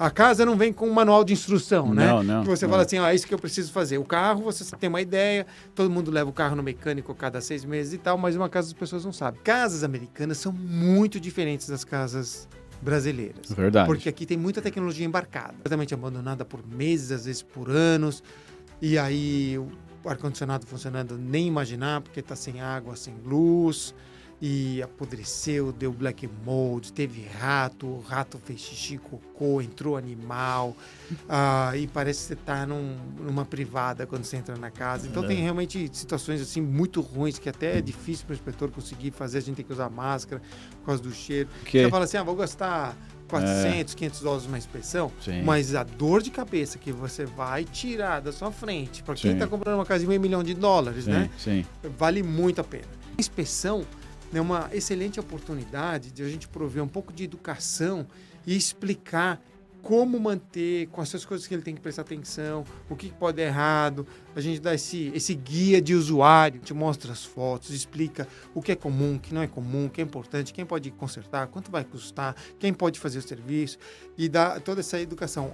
A casa não vem com um manual de instrução, né? Não. Que você fala assim, é isso que eu preciso fazer. O carro, você tem uma ideia, todo mundo leva o carro no mecânico a cada 6 meses e tal, mas uma casa as pessoas não sabem. Casas americanas são muito diferentes das casas brasileiras. Verdade. Porque aqui tem muita tecnologia embarcada. Completamente abandonada por meses, às vezes por anos. E aí o ar-condicionado funcionando, nem imaginar, porque tá sem água, sem luz. E apodreceu, deu black mold, teve rato, o rato fez xixi, cocô, entrou animal. E parece que você tá numa privada quando você entra na casa. Então tem realmente situações assim muito ruins que até é difícil para o inspetor conseguir fazer. A gente tem que usar máscara por causa do cheiro. Você fala assim, vou gastar 400, 500 dólares numa inspeção, mas a dor de cabeça que você vai tirar da sua frente, para quem está comprando uma casa de $500 mil, né? Vale muito a pena. A inspeção é uma excelente oportunidade de a gente prover um pouco de educação e explicar como manter, quais as coisas que ele tem que prestar atenção, o que pode dar errado. A gente dá esse guia de usuário, te mostra as fotos, explica o que é comum, o que não é comum, o que é importante, quem pode consertar, quanto vai custar, quem pode fazer o serviço e dá toda essa educação.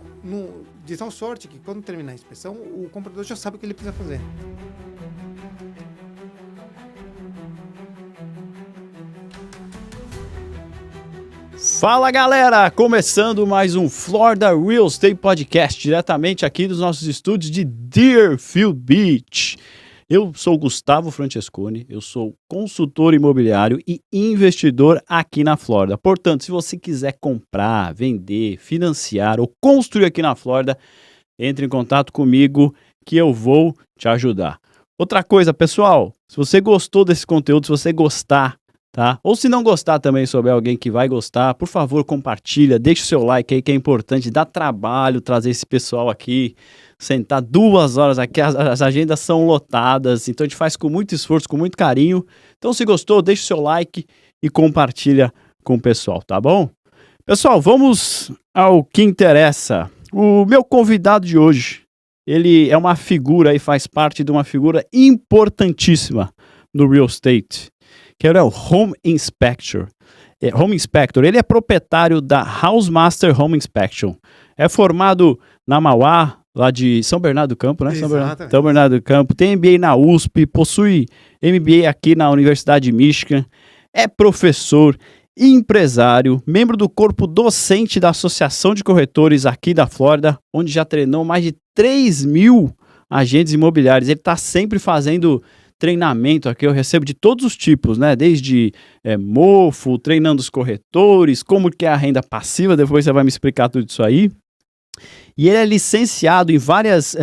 De tal sorte que quando terminar a inspeção, o comprador já sabe o que ele precisa fazer. Fala galera, começando mais um Florida Real Estate Podcast, diretamente aqui dos nossos estúdios de Deerfield Beach. Eu sou Gustavo Francesconi, eu sou consultor imobiliário e investidor aqui na Flórida. Portanto, se você quiser comprar, vender, financiar ou construir aqui na Flórida, entre em contato comigo que eu vou te ajudar. Outra coisa, pessoal, se você gostou desse conteúdo, se você gostar, tá? Ou se não gostar também, souber alguém que vai gostar, por favor, compartilha, deixa o seu like aí que é importante, dá trabalho trazer esse pessoal aqui, sentar 2 horas aqui, as agendas são lotadas, então a gente faz com muito esforço, com muito carinho. Então se gostou, deixa o seu like e compartilha com o pessoal, tá bom? Pessoal, vamos ao que interessa. O meu convidado de hoje, ele é uma figura e faz parte de uma figura importantíssima no real estate, que é o Home Inspector. Ele é proprietário da Housemaster Home Inspection. É formado na Mauá, lá de São Bernardo do Campo, né? São Bernardo do Campo. Tem MBA na USP, possui MBA aqui na Universidade de Michigan. É professor, empresário, membro do corpo docente da Associação de Corretores aqui da Flórida, onde já treinou mais de 3.000 agentes imobiliários. Ele está sempre fazendo treinamento aqui, eu recebo de todos os tipos, né? Desde mofo, treinando os corretores, como que é a renda passiva, depois você vai me explicar tudo isso aí. E ele é licenciado em várias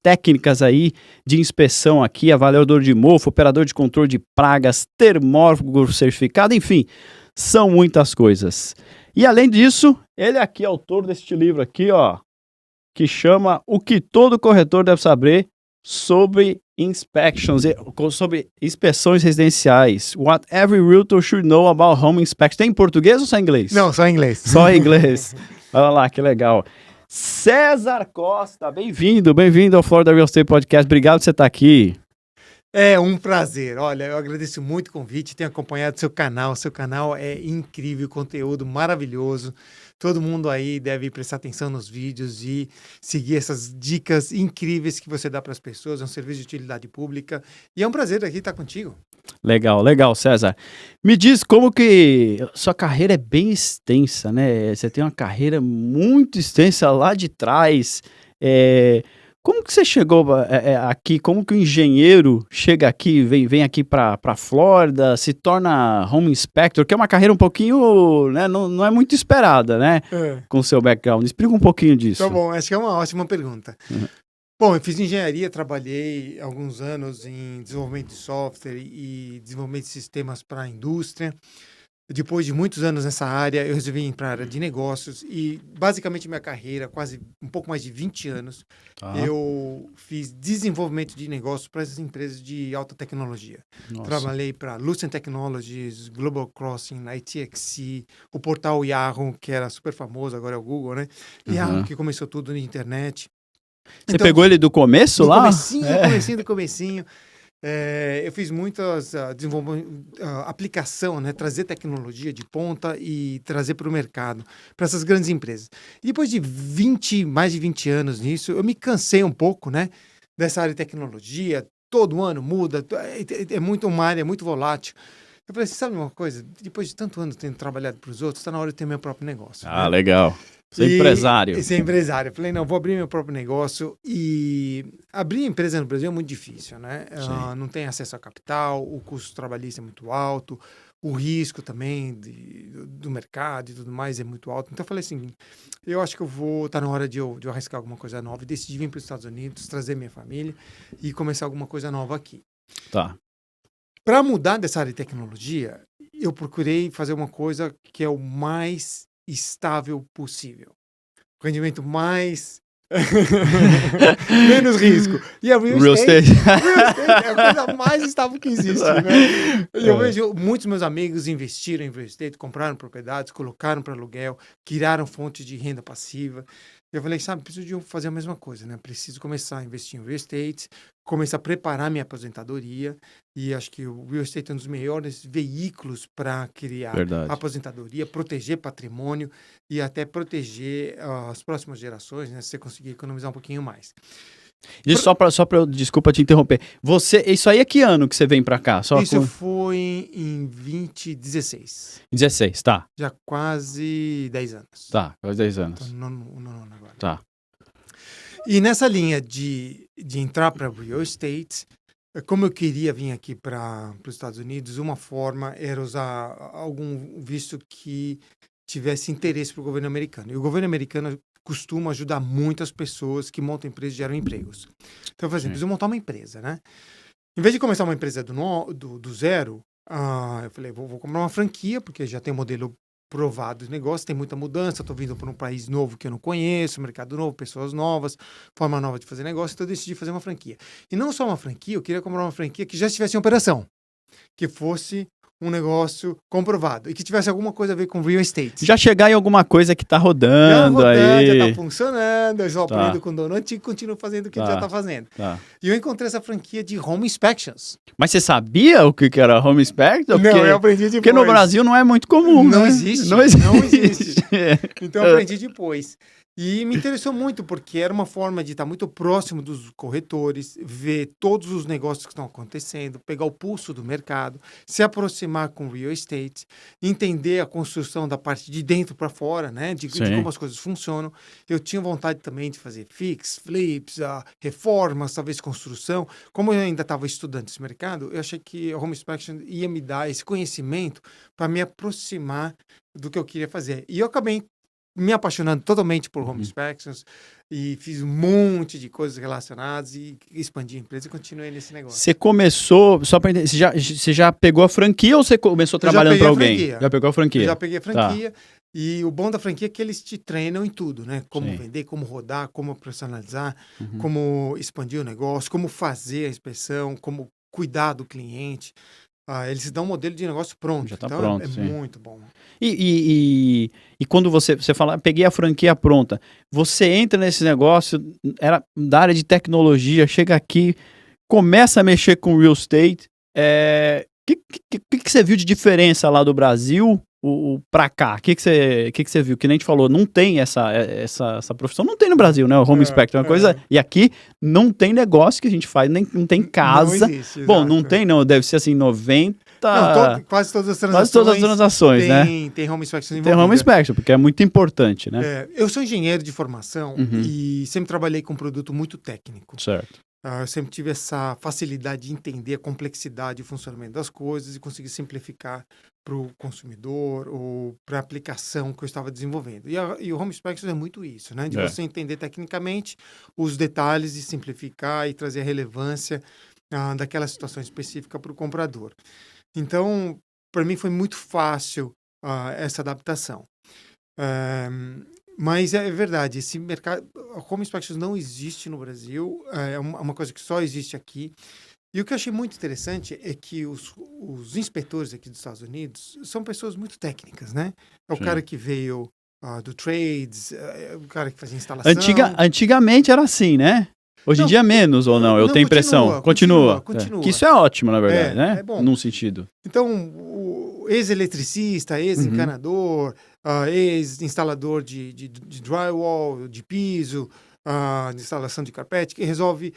técnicas aí de inspeção aqui, avaliador de mofo, operador de controle de pragas, termógrafo certificado, enfim, são muitas coisas. E além disso, ele aqui é autor deste livro aqui, ó, que chama O que todo corretor deve saber sobre sobre inspeções residenciais. What every realtor should know about home inspection. Tem em português ou só em inglês? Não, só em inglês. Só em inglês. Olha lá, que legal. César Costa, bem-vindo ao Florida Real Estate Podcast. Obrigado por você estar aqui. É um prazer. Olha, eu agradeço muito o convite, tenho acompanhado seu canal. Seu canal é incrível, conteúdo maravilhoso. Todo mundo aí deve prestar atenção nos vídeos e seguir essas dicas incríveis que você dá para as pessoas. É um serviço de utilidade pública e é um prazer aqui estar contigo. Legal, César. Me diz como que sua carreira é bem extensa, né? Você tem uma carreira muito extensa lá de trás. Como que você chegou aqui? Como que o engenheiro chega aqui, vem aqui para Flórida, se torna Home Inspector, que é uma carreira um pouquinho, né, não é muito esperada, né? Com o seu background. Explica um pouquinho disso. Tá bom, acho que é uma ótima pergunta. Bom, eu fiz engenharia, trabalhei alguns anos em desenvolvimento de software e desenvolvimento de sistemas para a indústria. Depois de muitos anos nessa área, eu resolvi ir para a área de negócios e, basicamente, minha carreira, quase um pouco mais de 20 anos, eu fiz desenvolvimento de negócios para essas empresas de alta tecnologia. Nossa. Trabalhei para Lucent Technologies, Global Crossing, ITXC, o portal Yahoo, que era super famoso, agora é o Google, né? Yahoo, que começou tudo na internet. Você pegou ele do começo lá? Comecinho do comecinho. Eu fiz muitas aplicação, né? Trazer tecnologia de ponta e trazer para o mercado, para essas grandes empresas. E depois de mais de 20 anos nisso, eu me cansei um pouco, né? Dessa área de tecnologia, todo ano muda, uma área muito volátil. Eu falei assim, sabe uma coisa? Depois de tanto anos tendo trabalhado para os outros, está na hora de ter meu próprio negócio. Ah, né? legal. Ser empresário. Ser empresário. Eu falei, não, vou abrir meu próprio negócio. E abrir empresa no Brasil é muito difícil, né? Não tem acesso a capital, o custo trabalhista é muito alto, o risco também do mercado e tudo mais é muito alto. Então eu falei assim, eu acho que tá na hora de eu arriscar alguma coisa nova e decidi vir para os Estados Unidos, trazer minha família e começar alguma coisa nova aqui. Tá. Para mudar dessa área de tecnologia, eu procurei fazer uma coisa que é o mais estável possível. Rendimento mais... menos risco. E a real estate é a coisa mais estável que existe, né? E eu vejo muitos meus amigos investiram em real estate, compraram propriedades, colocaram para aluguel, criaram fontes de renda passiva. Eu falei, sabe, preciso de fazer a mesma coisa, né? Preciso começar a investir em real estate, começar a preparar minha aposentadoria, e acho que o real estate é um dos melhores veículos para criar aposentadoria, proteger patrimônio e até proteger as próximas gerações, né? Se você conseguir economizar um pouquinho mais. E desculpa te interromper. Isso aí é que ano que você vem pra cá? Isso foi em 2016. 16, tá. Já quase 10 anos. Tá, quase 10 anos. Tô no nono agora. Tá. E nessa linha de entrar para real estate, como eu queria vir aqui para os Estados Unidos, uma forma era usar algum visto que tivesse interesse para o governo americano. E o governo americano costuma ajudar muitas pessoas que montam empresas e geram empregos. Então, por exemplo, preciso montar uma empresa, né? Em vez de começar uma empresa do zero, eu falei, vou comprar uma franquia, porque já tem um modelo provado de negócio, tem muita mudança, estou vindo para um país novo que eu não conheço, mercado novo, pessoas novas, forma nova de fazer negócio, então eu decidi fazer uma franquia. E não só uma franquia, eu queria comprar uma franquia que já estivesse em operação, que fosse um negócio comprovado e que tivesse alguma coisa a ver com real estate. Já chegar em alguma coisa que tá rodando aí. Já tá funcionando, eu só aprendo com o dono antigo e continuo fazendo o que ele já tá fazendo. Tá. E eu encontrei essa franquia de home inspections. Mas você sabia o que era home inspection? Não, eu aprendi depois. Porque no Brasil não é muito comum, não né? Existe. Não existe. Então eu aprendi depois. E me interessou muito, porque era uma forma de estar muito próximo dos corretores, ver todos os negócios que estão acontecendo, pegar o pulso do mercado, se aproximar com real estate, entender a construção da parte de dentro para fora, né? De como as coisas funcionam. Eu tinha vontade também de fazer flips, reformas, talvez construção. Como eu ainda estava estudando esse mercado, eu achei que a Home Inspection ia me dar esse conhecimento para me aproximar do que eu queria fazer. E eu acabei me apaixonando totalmente por home inspections e fiz um monte de coisas relacionadas e expandi a empresa e continuei nesse negócio. Você começou, só para entender, você já pegou a franquia ou você começou trabalhando para alguém? Já pegou a franquia? Eu já peguei a franquia. Tá. E o bom da franquia é que eles te treinam em tudo, né? Como vender, como rodar, como personalizar, como expandir o negócio, como fazer a inspeção, como cuidar do cliente. Eles dão um modelo de negócio pronto. Já está então pronto, é muito bom. E quando você fala, peguei a franquia pronta, você entra nesse negócio, era da área de tecnologia, chega aqui, começa a mexer com real estate. Que você viu de diferença lá do Brasil pra cá? O que você viu? Que nem a gente falou, não tem essa profissão, não tem no Brasil, né? O home inspector é uma coisa, e aqui não tem negócio que a gente faz, não tem casa. Não existe, bom, não tem não, deve ser assim, 90... quase todas as transações né? Tem home inspection envolvida. Tem home inspection, porque é muito importante, né? Eu sou engenheiro de formação e sempre trabalhei com produto muito técnico. Certo. Eu sempre tive essa facilidade de entender a complexidade e o funcionamento das coisas e conseguir simplificar para o consumidor ou para a aplicação que eu estava desenvolvendo. E o Home Inspection é muito isso, né? De você entender tecnicamente os detalhes e simplificar e trazer a relevância daquela situação específica para o comprador. Então, para mim foi muito fácil essa adaptação. Mas é verdade, esse mercado, a Home Inspections não existe no Brasil, é uma coisa que só existe aqui. E o que eu achei muito interessante é que os inspetores aqui dos Estados Unidos são pessoas muito técnicas, né? É o cara que veio do trades, o cara que fazia instalação. Antigamente era assim, né? Hoje em dia menos ou não? Eu tenho impressão. Continua. Que isso é ótimo, na verdade, né? É bom. Num sentido. Então, o ex-eletricista, ex-encanador, ex-instalador de drywall, de piso, de instalação de carpete, que resolve,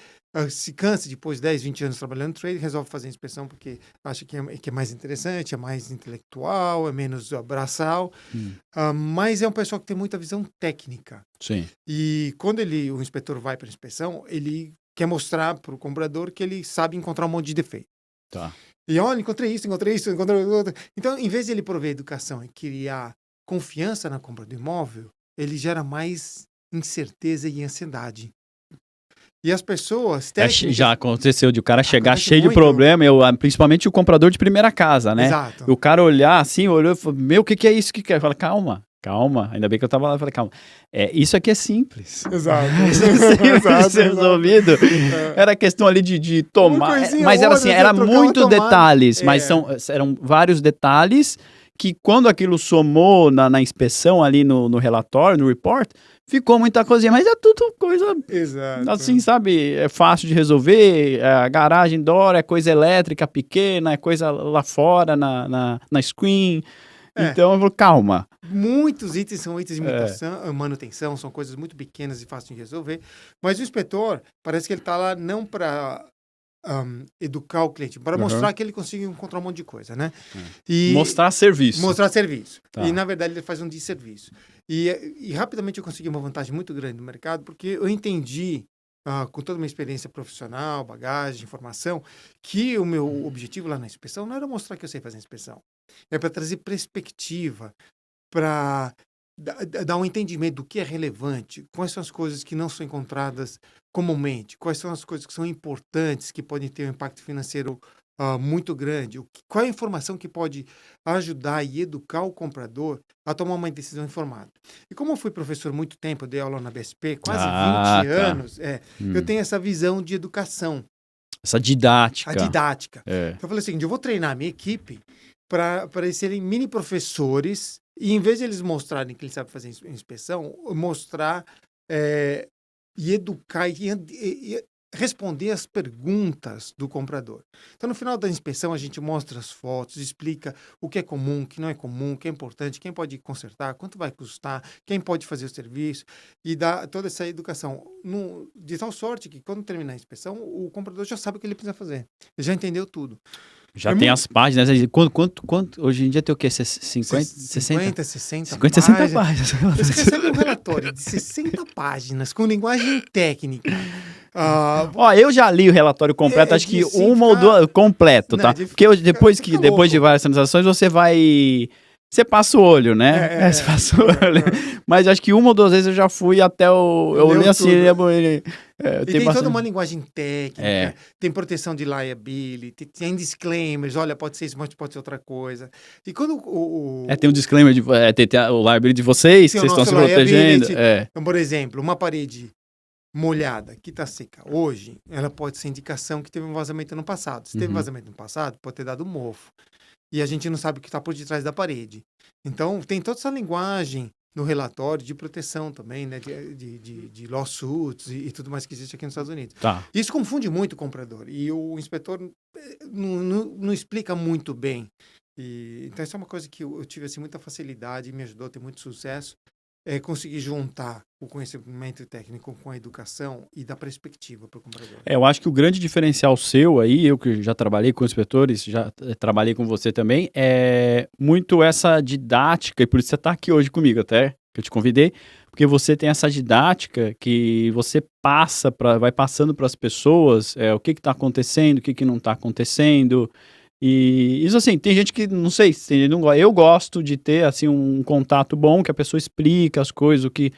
se cansa depois de 10, 20 anos trabalhando no trade, resolve fazer inspeção porque acha que é mais interessante, é mais intelectual, é menos braçal, mas é um pessoal que tem muita visão técnica. Sim. E quando o inspetor vai para a inspeção, ele quer mostrar para o comprador que ele sabe encontrar um monte de defeito. Tá. E olha, encontrei isso, encontrei outro. Então, em vez de ele prover educação e criar confiança na compra do imóvel, ele gera mais incerteza e ansiedade. E as pessoas técnicas... Já aconteceu de o cara chegar cheio muito. de problema, principalmente o comprador de primeira casa, né? Exato. O cara olhar assim, olhou e falou, meu, o que é isso? Que é? Fala, calma, ainda bem que eu tava lá, eu falei, calma. Isso aqui é simples. Exato. Isso é simples de ser resolvido. Era questão ali de tomar, mas era assim, era muito detalhes, mas eram vários detalhes que quando aquilo somou na inspeção ali no relatório, no report, ficou muita coisinha, mas é tudo coisa, assim, sabe, é fácil de resolver, a garagem Dora é coisa elétrica pequena, é coisa lá fora na screen, então eu falo, calma. Muitos itens são itens de manutenção, são coisas muito pequenas e fáceis de resolver, mas o inspetor, parece que ele está lá não para educar o cliente, para mostrar que ele consegue encontrar um monte de coisa, né? E mostrar serviço. Tá. E, na verdade, ele faz um desserviço. E rapidamente eu consegui uma vantagem muito grande no mercado, porque eu entendi, com toda a minha experiência profissional, bagagem, informação, que o meu objetivo lá na inspeção não era mostrar que eu sei fazer inspeção. É para trazer perspectiva, para dar um entendimento do que é relevante, quais são as coisas que não são encontradas comumente, quais são as coisas que são importantes, que podem ter um impacto financeiro muito grande, qual é a informação que pode ajudar e educar o comprador a tomar uma decisão informada. E como eu fui professor muito tempo, eu dei aula na BSP, quase 20 anos, eu tenho essa visão de educação. Essa didática. A didática. Então eu falei assim, eu vou treinar a minha equipe para eles serem mini professores e em vez de eles mostrarem que eles sabem fazer inspeção, mostrar e educar e responder as perguntas do comprador. Então, no final da inspeção, a gente mostra as fotos, explica o que é comum, o que não é comum, o que é importante, quem pode consertar, quanto vai custar, quem pode fazer o serviço e dá toda essa educação. De tal sorte que, quando terminar a inspeção, o comprador já sabe o que ele precisa fazer. Ele já entendeu tudo. Já tem as páginas, né? Quanto hoje em dia tem o quê? 50, 60? 60 páginas. Você recebe um relatório de 60 páginas com linguagem técnica. Eu já li o relatório completo, acho que uma ou duas, completo, tá? Porque depois de várias transações você passa o olho, né? Você passa o olho. Mas acho que uma ou duas vezes eu já fui até eu olhei assim, e tem toda uma linguagem técnica, tem proteção de liability, tem disclaimers, olha, pode ser isso, mas pode ser outra coisa. E quando tem um disclaimer, tem o liability de vocês, que vocês estão se protegendo. Então, por exemplo, uma parede molhada, que está seca hoje, ela pode ser indicação que teve um vazamento no passado. Se teve vazamento no passado, pode ter dado mofo. E a gente não sabe o que está por detrás da parede. Então, tem toda essa linguagem no relatório de proteção também, né? De lawsuits e tudo mais que existe aqui nos Estados Unidos. Tá. Isso confunde muito o comprador. E o inspetor não explica muito bem. Então, isso é uma coisa que eu tive assim, muita facilidade e me ajudou a ter muito sucesso. Conseguir juntar o conhecimento técnico com a educação e dar perspectiva para o comprador. Eu acho que o grande diferencial seu aí, eu que já trabalhei com inspetores, já trabalhei com você também, é muito essa didática, e por isso você está aqui hoje comigo até, que eu te convidei, porque você tem essa didática que você vai passando para as pessoas o que está acontecendo, o que não está acontecendo. E isso assim, tem gente que, não sei, eu gosto de ter assim um contato bom, que a pessoa explica as coisas, o que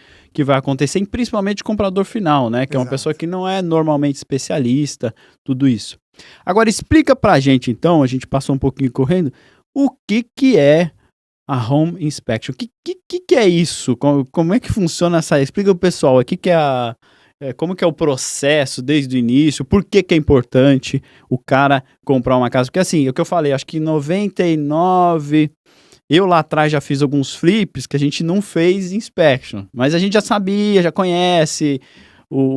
vai acontecer, e principalmente o comprador final, né? Que é uma pessoa que não é normalmente especialista, tudo isso. Agora, explica pra gente então, a gente passou um pouquinho correndo, o que é a Home Inspection? O que é isso? Como é que funciona explica pro pessoal, o que é como que é o processo desde o início, por que é importante o cara comprar uma casa? Porque assim, é o que eu falei, acho que em 99, eu lá atrás já fiz alguns flips que a gente não fez inspection, mas a gente já sabia, já conhece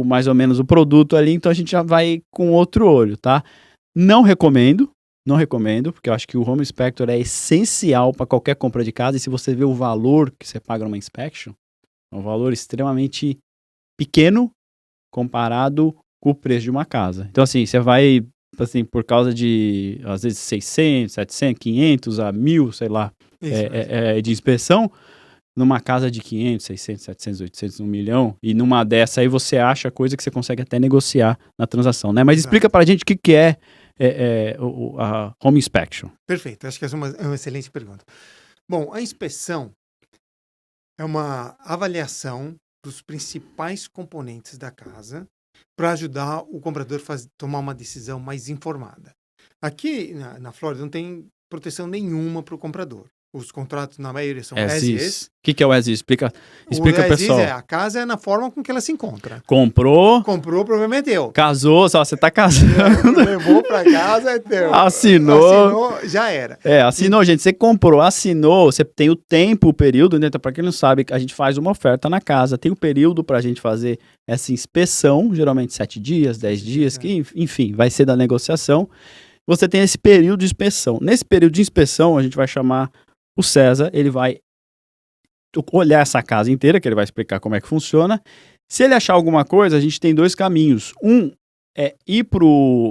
mais ou menos o produto ali, então a gente já vai com outro olho, tá? Não recomendo, porque eu acho que o Home Inspector é essencial para qualquer compra de casa, e se você vê o valor que você paga numa inspection, é um valor extremamente pequeno comparado com o preço de uma casa. Então, assim, você vai, assim, por causa de, às vezes, 600, 700, 500 a 1.000, sei lá, de inspeção, numa casa de 500, 600, 700, 800, 1 milhão, e numa dessa aí você acha coisa que você consegue até negociar na transação, né? Mas explica pra gente o que é a Home Inspection. Perfeito, acho que essa é uma excelente pergunta. Bom, a inspeção é uma avaliação dos principais componentes da casa para ajudar o comprador a tomar uma decisão mais informada. Aqui na Flórida não tem proteção nenhuma para o comprador. Os contratos, na maioria, são as-is. O que é o as-is? Explica pessoal. A casa é na forma com que ela se encontra. Comprou, provavelmente é teu. Casou, só você tá casando. Levou para casa, é teu. Assinou, já era. Assinou, gente. Você comprou, assinou, você tem o tempo, o período, né? Então, para quem não sabe, a gente faz uma oferta na casa, tem o período para a gente fazer essa inspeção, geralmente 7 dias, 10 dias, que, enfim, vai ser da negociação. Você tem esse período de inspeção. Nesse período de inspeção, a gente vai chamar o César, ele vai olhar essa casa inteira, que ele vai explicar como é que funciona. Se ele achar alguma coisa, a gente tem 2 caminhos. Um é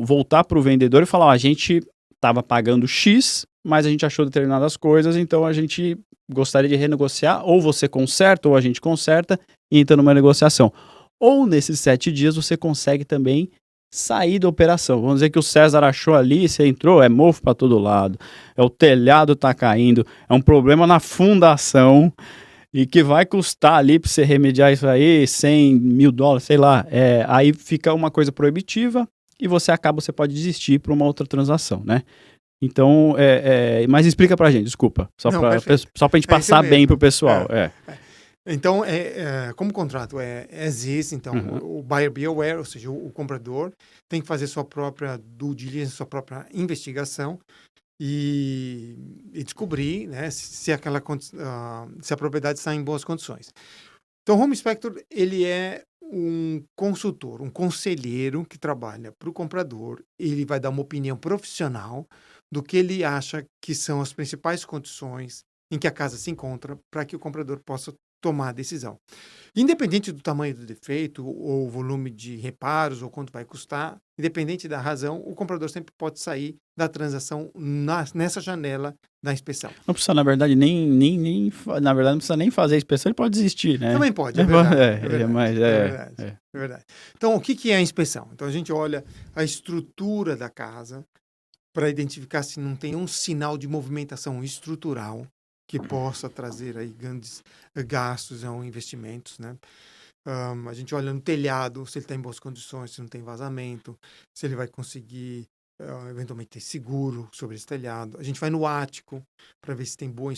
voltar para o vendedor e falar, a gente estava pagando X, mas a gente achou determinadas coisas, então a gente gostaria de renegociar, ou você conserta, ou a gente conserta, e entra numa negociação. Ou nesses 7 dias você consegue também sair da operação. Vamos dizer que o César achou ali, você entrou, é mofo para todo lado, o telhado tá caindo, é um problema na fundação e que vai custar ali para você remediar isso aí, 100 mil dólares, sei lá. Aí fica uma coisa proibitiva e você pode desistir para uma outra transação, né? Então, mas explica pra gente, desculpa, só pra gente passar bem pro pessoal. Então, como o contrato é as-is, então o buyer be aware, ou seja, o comprador tem que fazer sua própria due diligence, sua própria investigação e descobrir, né, se a propriedade está em boas condições. Então, o Home Inspector, ele é um consultor, um conselheiro que trabalha para o comprador. Ele vai dar uma opinião profissional do que ele acha que são as principais condições em que a casa se encontra para que o comprador possa tomar a decisão. Independente do tamanho do defeito, ou volume de reparos, ou quanto vai custar, independente da razão, o comprador sempre pode sair da transação nessa janela da inspeção. Não precisa, na verdade, na verdade, não precisa nem fazer a inspeção, ele pode desistir, né? Também pode, é verdade. Então, o que é a inspeção? Então, a gente olha a estrutura da casa para identificar se não tem um sinal de movimentação estrutural que possa trazer aí grandes gastos ou investimentos, né? A gente olha no telhado, se ele está em boas condições, se não tem vazamento, se ele vai conseguir eventualmente ter seguro sobre esse telhado. A gente vai no ático para ver se tem boa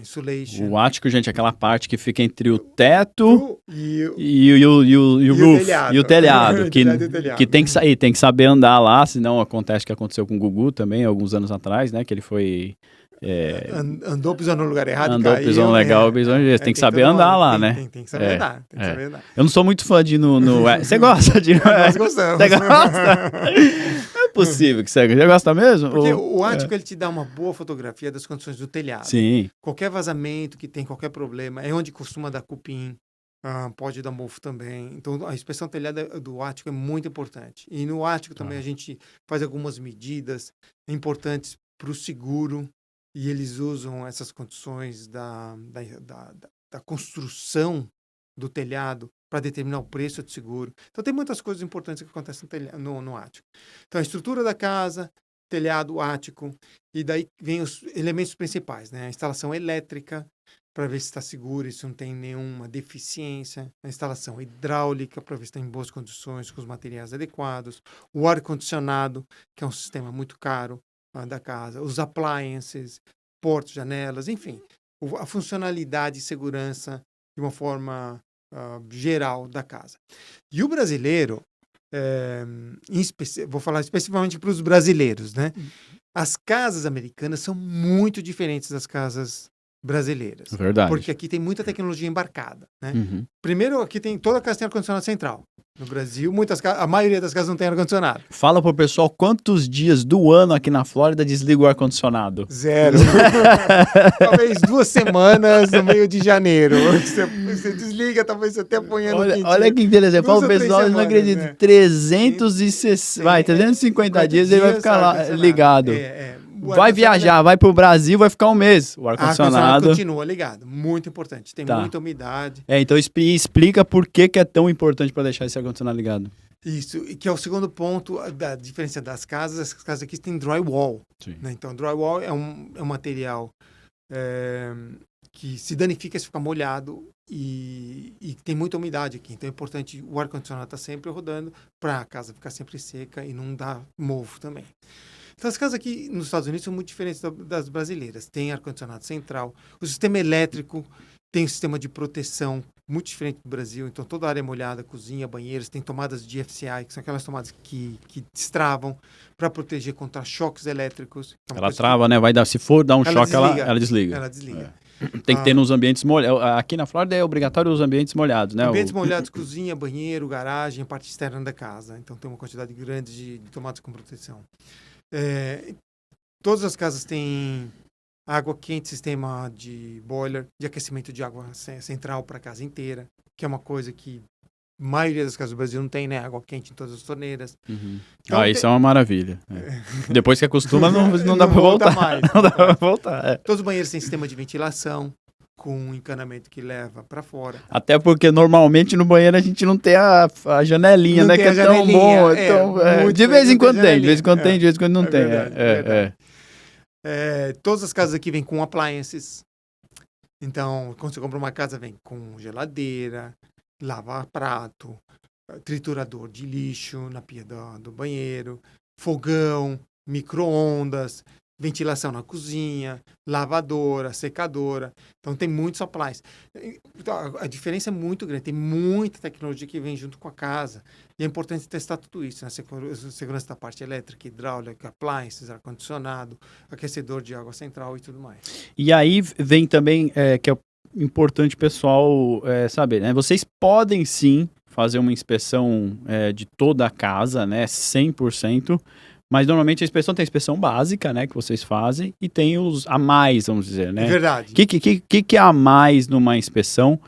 insulation. O ático, gente, é aquela parte que fica entre o teto e o roof, e o telhado, que tem que sair, tem que saber andar lá, senão acontece o que aconteceu com o Gugu também, alguns anos atrás, né, que ele foi... andou pisando no lugar errado, andou caiu, pisando legal, tem que saber andar lá, né? Tem que saber andar, Eu não sou muito fã de ir no Você gosta de... Nós gostamos. Você gosta? Não é possível que você gosta mesmo? Porque o ático, ele te dá uma boa fotografia das condições do telhado. Sim. Qualquer vazamento que tem, qualquer problema, é onde costuma dar cupim, pode dar mofo também. Então, a inspeção telhada do ático é muito importante. E no ático também a gente faz algumas medidas importantes para o seguro, e eles usam essas condições da construção do telhado para determinar o preço de seguro. Então, tem muitas coisas importantes que acontecem no ático. Então, a estrutura da casa, telhado, ático, e daí vem os elementos principais, né? A instalação elétrica, para ver se está seguro e se não tem nenhuma deficiência. A instalação hidráulica, para ver se está em boas condições, com os materiais adequados. O ar-condicionado, que é um sistema muito caro da casa. Os appliances, portas, janelas, enfim. A funcionalidade e segurança de uma forma geral da casa. E o brasileiro, vou falar especificamente para os brasileiros, né? As casas americanas são muito diferentes das casas brasileiras. Verdade. Porque aqui tem muita tecnologia embarcada, né? Primeiro, aqui toda casa tem ar-condicionado central. No Brasil, a maioria das casas não tem ar-condicionado. Fala pro pessoal quantos dias do ano aqui na Flórida desliga o ar-condicionado. 0. Talvez 2 semanas no meio de janeiro. Você desliga, talvez você até ponhando olha que interessante. Fala pro pessoal, eu não acredito. Né? 350 dias ele vai ficar lá ligado. Vai viajar, vai pro Brasil, vai ficar um mês. O ar-condicionado continua ligado. Muito importante. Tem muita umidade. Então explica por que é tão importante para deixar esse ar-condicionado ligado. Isso, e que é o segundo ponto da diferença das casas. As casas aqui têm drywall. Né? Então, drywall é um material que se danifica se ficar molhado e tem muita umidade aqui. Então, é importante o ar-condicionado estar sempre rodando para a casa ficar sempre seca e não dar mofo também. Então, as casas aqui nos Estados Unidos são muito diferentes das brasileiras. Tem ar-condicionado central. O sistema elétrico tem um sistema de proteção muito diferente do Brasil. Então, toda a área é molhada, cozinha, banheiros. Tem tomadas de FCI, que são aquelas tomadas que destravam para proteger contra choques elétricos. Ela trava, né? Se for dar um choque, ela desliga. Ela desliga. Tem que ter nos ambientes molhados. Aqui na Flórida é obrigatório os ambientes molhados, né? Ambientes molhados, cozinha, banheiro, garagem, parte externa da casa. Então, tem uma quantidade grande de tomadas com proteção. Todas as casas têm água quente, sistema de boiler, de aquecimento de água central para a casa inteira, que é uma coisa que a maioria das casas do Brasil não tem, né? Água quente em todas as torneiras. Uhum. Então, isso é uma maravilha. Depois que acostuma, não dá para voltar. Não dá para voltar. Todos os banheiros têm sistema de ventilação, com um encanamento que leva para fora. Até porque normalmente no banheiro a gente não tem a janelinha, não, né? Que é tão bom. De vez em quando tem, de vez em quando tem, de vez em quando não tem. Verdade. Todas as casas aqui vêm com appliances. Então, quando você compra uma casa, vem com geladeira, lava-prato, triturador de lixo na pia do banheiro, fogão, micro-ondas, ventilação na cozinha, lavadora, secadora. Então, tem muitos supplies. Então, a diferença é muito grande. Tem muita tecnologia que vem junto com a casa. E é importante testar tudo isso, né? Segurança da parte elétrica, hidráulica, appliances, ar-condicionado, aquecedor de água central e tudo mais. E aí vem também, que é importante o pessoal saber, né? Vocês podem sim fazer uma inspeção de toda a casa, né? 100%. Mas normalmente a inspeção tem a inspeção básica, né, que vocês fazem, e tem os a mais, vamos dizer, né? É verdade. O que é a mais numa inspeção?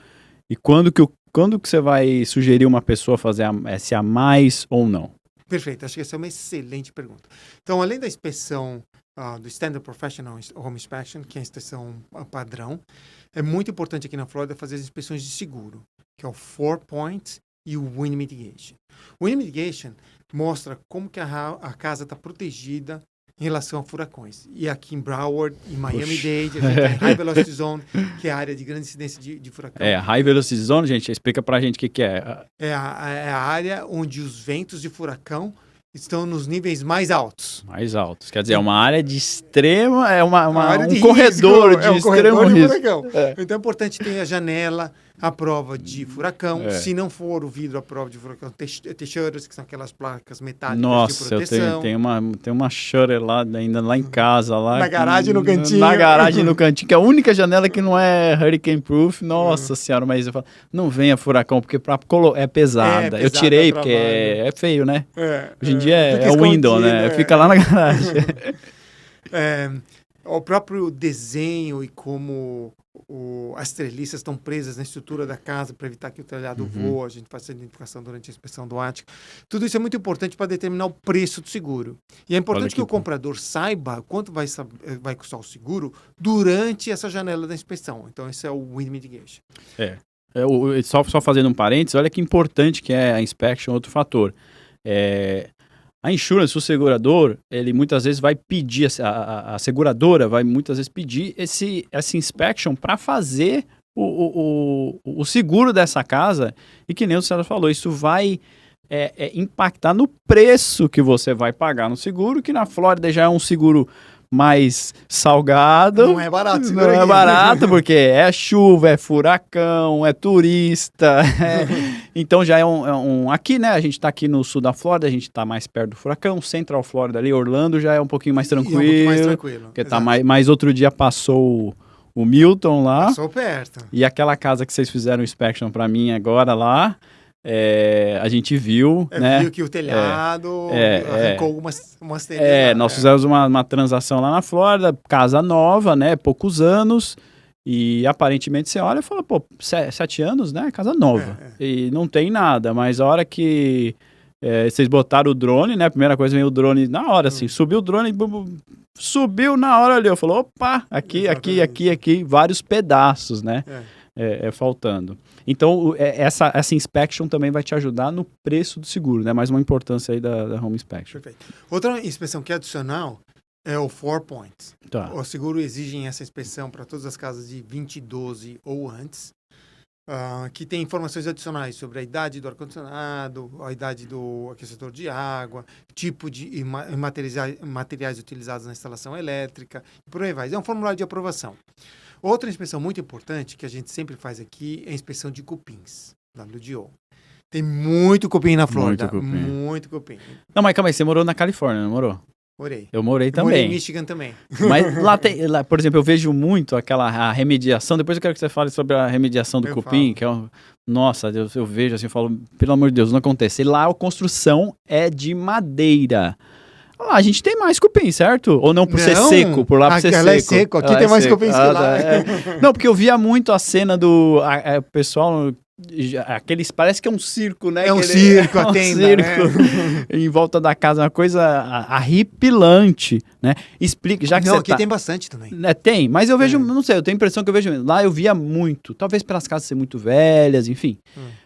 E quando que você vai sugerir uma pessoa fazer esse a mais ou não? Perfeito, acho que essa é uma excelente pergunta. Então, além da inspeção do Standard Professional Home Inspection, que é a inspeção padrão, é muito importante aqui na Flórida fazer as inspeções de seguro, que é o 4-Point e o Wind Mitigation. O Wind Mitigation mostra como que a casa está protegida em relação a furacões. E aqui em Broward, em Miami-Dade, a gente tem High Velocity Zone, que é a área de grande incidência de furacão. High Velocity Zone, gente, explica pra gente o que é. É a área onde os ventos de furacão estão nos níveis mais altos. Mais altos. Quer dizer, é uma área de extrema... um corredor risco, de extremo risco. Furacão. Então é importante ter a janela à prova de furacão. Se não for o vidro à prova de furacão, T-shutters, que são aquelas placas metálicas de proteção. Nossa, tem uma shutter ainda lá em casa. Na garagem, no cantinho. Na garagem, no cantinho, que é a única janela que não é hurricane proof. Nossa senhora, mas eu falo, não venha furacão, porque é pesada. Eu tirei, porque é feio, né? Hoje em dia é o window, né? Fica lá na garagem. O próprio desenho e como as treliças estão presas na estrutura da casa para evitar que o telhado voe, a gente faz essa identificação durante a inspeção do ático. Tudo isso é muito importante para determinar o preço do seguro. E é importante que o comprador saiba quanto vai custar o seguro durante essa janela da inspeção. Então, esse é o Wind Mitigation. Só fazendo um parênteses, olha que importante que é a inspection, outro fator. A insurance, o segurador, ele muitas vezes vai pedir, a seguradora vai muitas vezes pedir essa inspection para fazer o seguro dessa casa. E que nem o César falou, isso vai impactar no preço que você vai pagar no seguro, que na Flórida já é um seguro mais salgado. Não é barato. Não é barato, porque é chuva, é furacão, é turista. Então já é aqui, né? A gente tá aqui no sul da Flórida, a gente tá mais perto do furacão. Central Flórida ali, Orlando, já é um pouquinho mais tranquilo. Um pouquinho mais tranquilo. Porque tá mais outro dia passou o Milton lá. Passou perto. E aquela casa que vocês fizeram inspection pra mim agora lá, a gente viu, né? Viu que o telhado arrancou umas telhas. Nós fizemos uma transação lá na Flórida, casa nova, né? Poucos anos. E aparentemente você olha e fala, pô, 7 anos, né? Casa nova. E não tem nada, mas a hora que vocês botaram o drone, né? A primeira coisa veio o drone na hora, assim. Subiu o drone, subiu na hora ali. Eu falei, opa, aqui, vários pedaços, né? Faltando. Então, essa inspection também vai te ajudar no preço do seguro, né? Mais uma importância aí da Home Inspection. Perfeito. Outra inspeção que é adicional é o 4 Points. Tá. O seguro exige essa inspeção para todas as casas de 2012 ou antes, que tem informações adicionais sobre a idade do ar-condicionado, a idade do aquecedor de água, tipo de materiais utilizados na instalação elétrica, e por aí vai. É um formulário de aprovação. Outra inspeção muito importante que a gente sempre faz aqui é a inspeção de cupins, WDO. Tem muito cupim na Flórida. Muito cupim. Não, mas calma aí, você morou na Califórnia, não morou? Morei. Eu morei também. Morei em Michigan também. Mas lá tem, por exemplo, eu vejo muito a remediação. Depois eu quero que você fale sobre a remediação do cupim, que é nossa, eu vejo assim, eu falo, pelo amor de Deus, não acontece. E lá a construção é de madeira. Lá a gente tem mais cupim, certo? Ou não por ser seco? Por lá por ser seco. É seco. Aqui tem mais cupim que lá. Não, porque eu via muito a cena do pessoal... parece que é um circo, né? É um circo, a tenda, né? Em volta da casa, uma coisa arrepilante, né? Explica, já que aqui tem bastante também. Tem, mas eu vejo, não sei, eu tenho a impressão que eu vejo, lá eu via muito, talvez pelas casas serem muito velhas, enfim,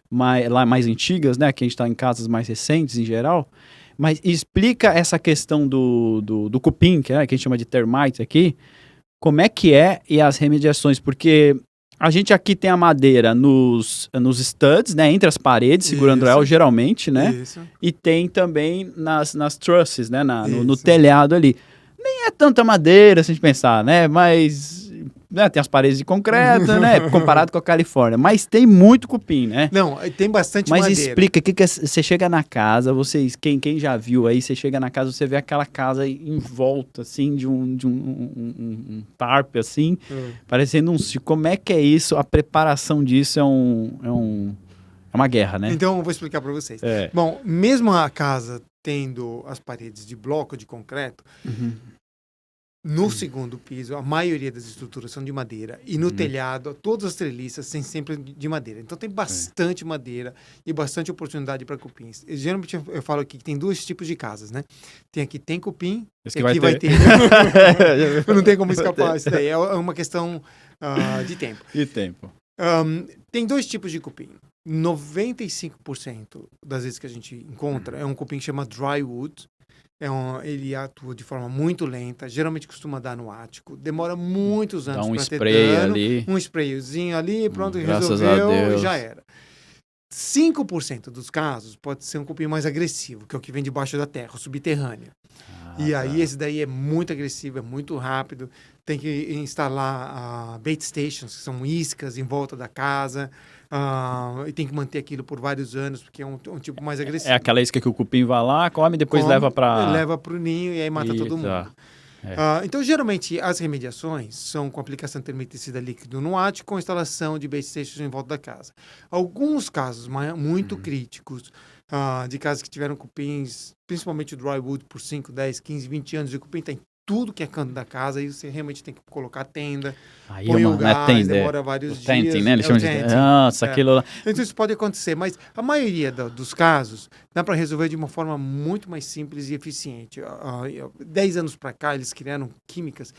lá mais antigas, né? Que a gente tá em casas mais recentes, em geral, mas explica essa questão do cupim, que a gente chama de termites aqui, como é que é e as remediações, porque... A gente aqui tem a madeira nos studs, né? Entre as paredes, segurando ela, geralmente, né? Isso. E tem também nas trusses, né? No telhado ali. Nem é tanta madeira, se a gente pensar, né? Mas... Né, tem as paredes de concreto, né? Comparado com a Califórnia. Mas tem muito cupim, né? Não, tem bastante madeira. Mas explica, que você chega na casa, quem já viu aí, você chega na casa, você vê aquela casa em volta, assim, de um tarp, assim, parecendo um circo. Como é que é isso? A preparação disso é uma guerra, né? Então, eu vou explicar para vocês. Bom, mesmo a casa tendo as paredes de bloco de concreto, no segundo piso, a maioria das estruturas são de madeira. E no telhado, todas as treliças têm sempre de madeira. Então, tem bastante madeira e bastante oportunidade para cupins. Geralmente, eu falo aqui que tem 2 tipos de casas, né? Tem cupim, e aqui vai ter. Não tem como escapar. Isso daí é uma questão de tempo. Tem 2 tipos de cupim. 95% das vezes que a gente encontra é um cupim que chama drywood. Ele atua de forma muito lenta, geralmente costuma dar no ático, demora muitos anos para ter dano, um sprayzinho ali, pronto, resolveu e já era. 5% dos casos pode ser um cupim mais agressivo, que é o que vem debaixo da terra, o subterrâneo. Aí esse daí é muito agressivo, é muito rápido, tem que instalar bait stations, que são iscas em volta da casa, e tem que manter aquilo por vários anos, porque é um tipo mais agressivo. É aquela isca que o cupim vai lá, come e depois leva para... Leva para o ninho e aí mata todo mundo. Então, geralmente, as remediações são com aplicação de termiticida líquido no ático, com instalação de bait stations em volta da casa. Alguns casos muito críticos, de casas que tiveram cupins, principalmente o drywood, por 5, 10, 15, 20 anos de cupim, tem tudo que é canto da casa, aí você realmente tem que colocar tenda, põe o gás, demora vários dias. Tenting, né? Eles chamam de... Nossa, aquilo lá. Então isso pode acontecer, mas a maioria dos casos dá para resolver de uma forma muito mais simples e eficiente. 10 anos para cá, eles criaram químicas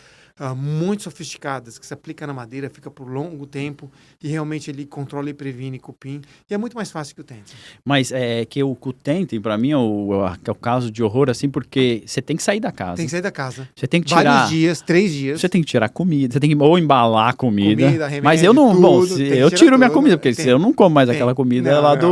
muito sofisticadas, que se aplica na madeira, fica por longo tempo, e realmente ele controla e previne cupim, e é muito mais fácil que o Tenting. Mas que o Tenting, para mim, é o caso de horror, assim, porque você tem que sair da casa. Tem que sair da casa. Você tem que tirar... Vários dias, 3 dias. Você tem que tirar comida, você tem que ou embalar a comida. Remédio, mas eu não... Tudo, eu tiro minha comida, porque eu não como mais aquela comida lá do...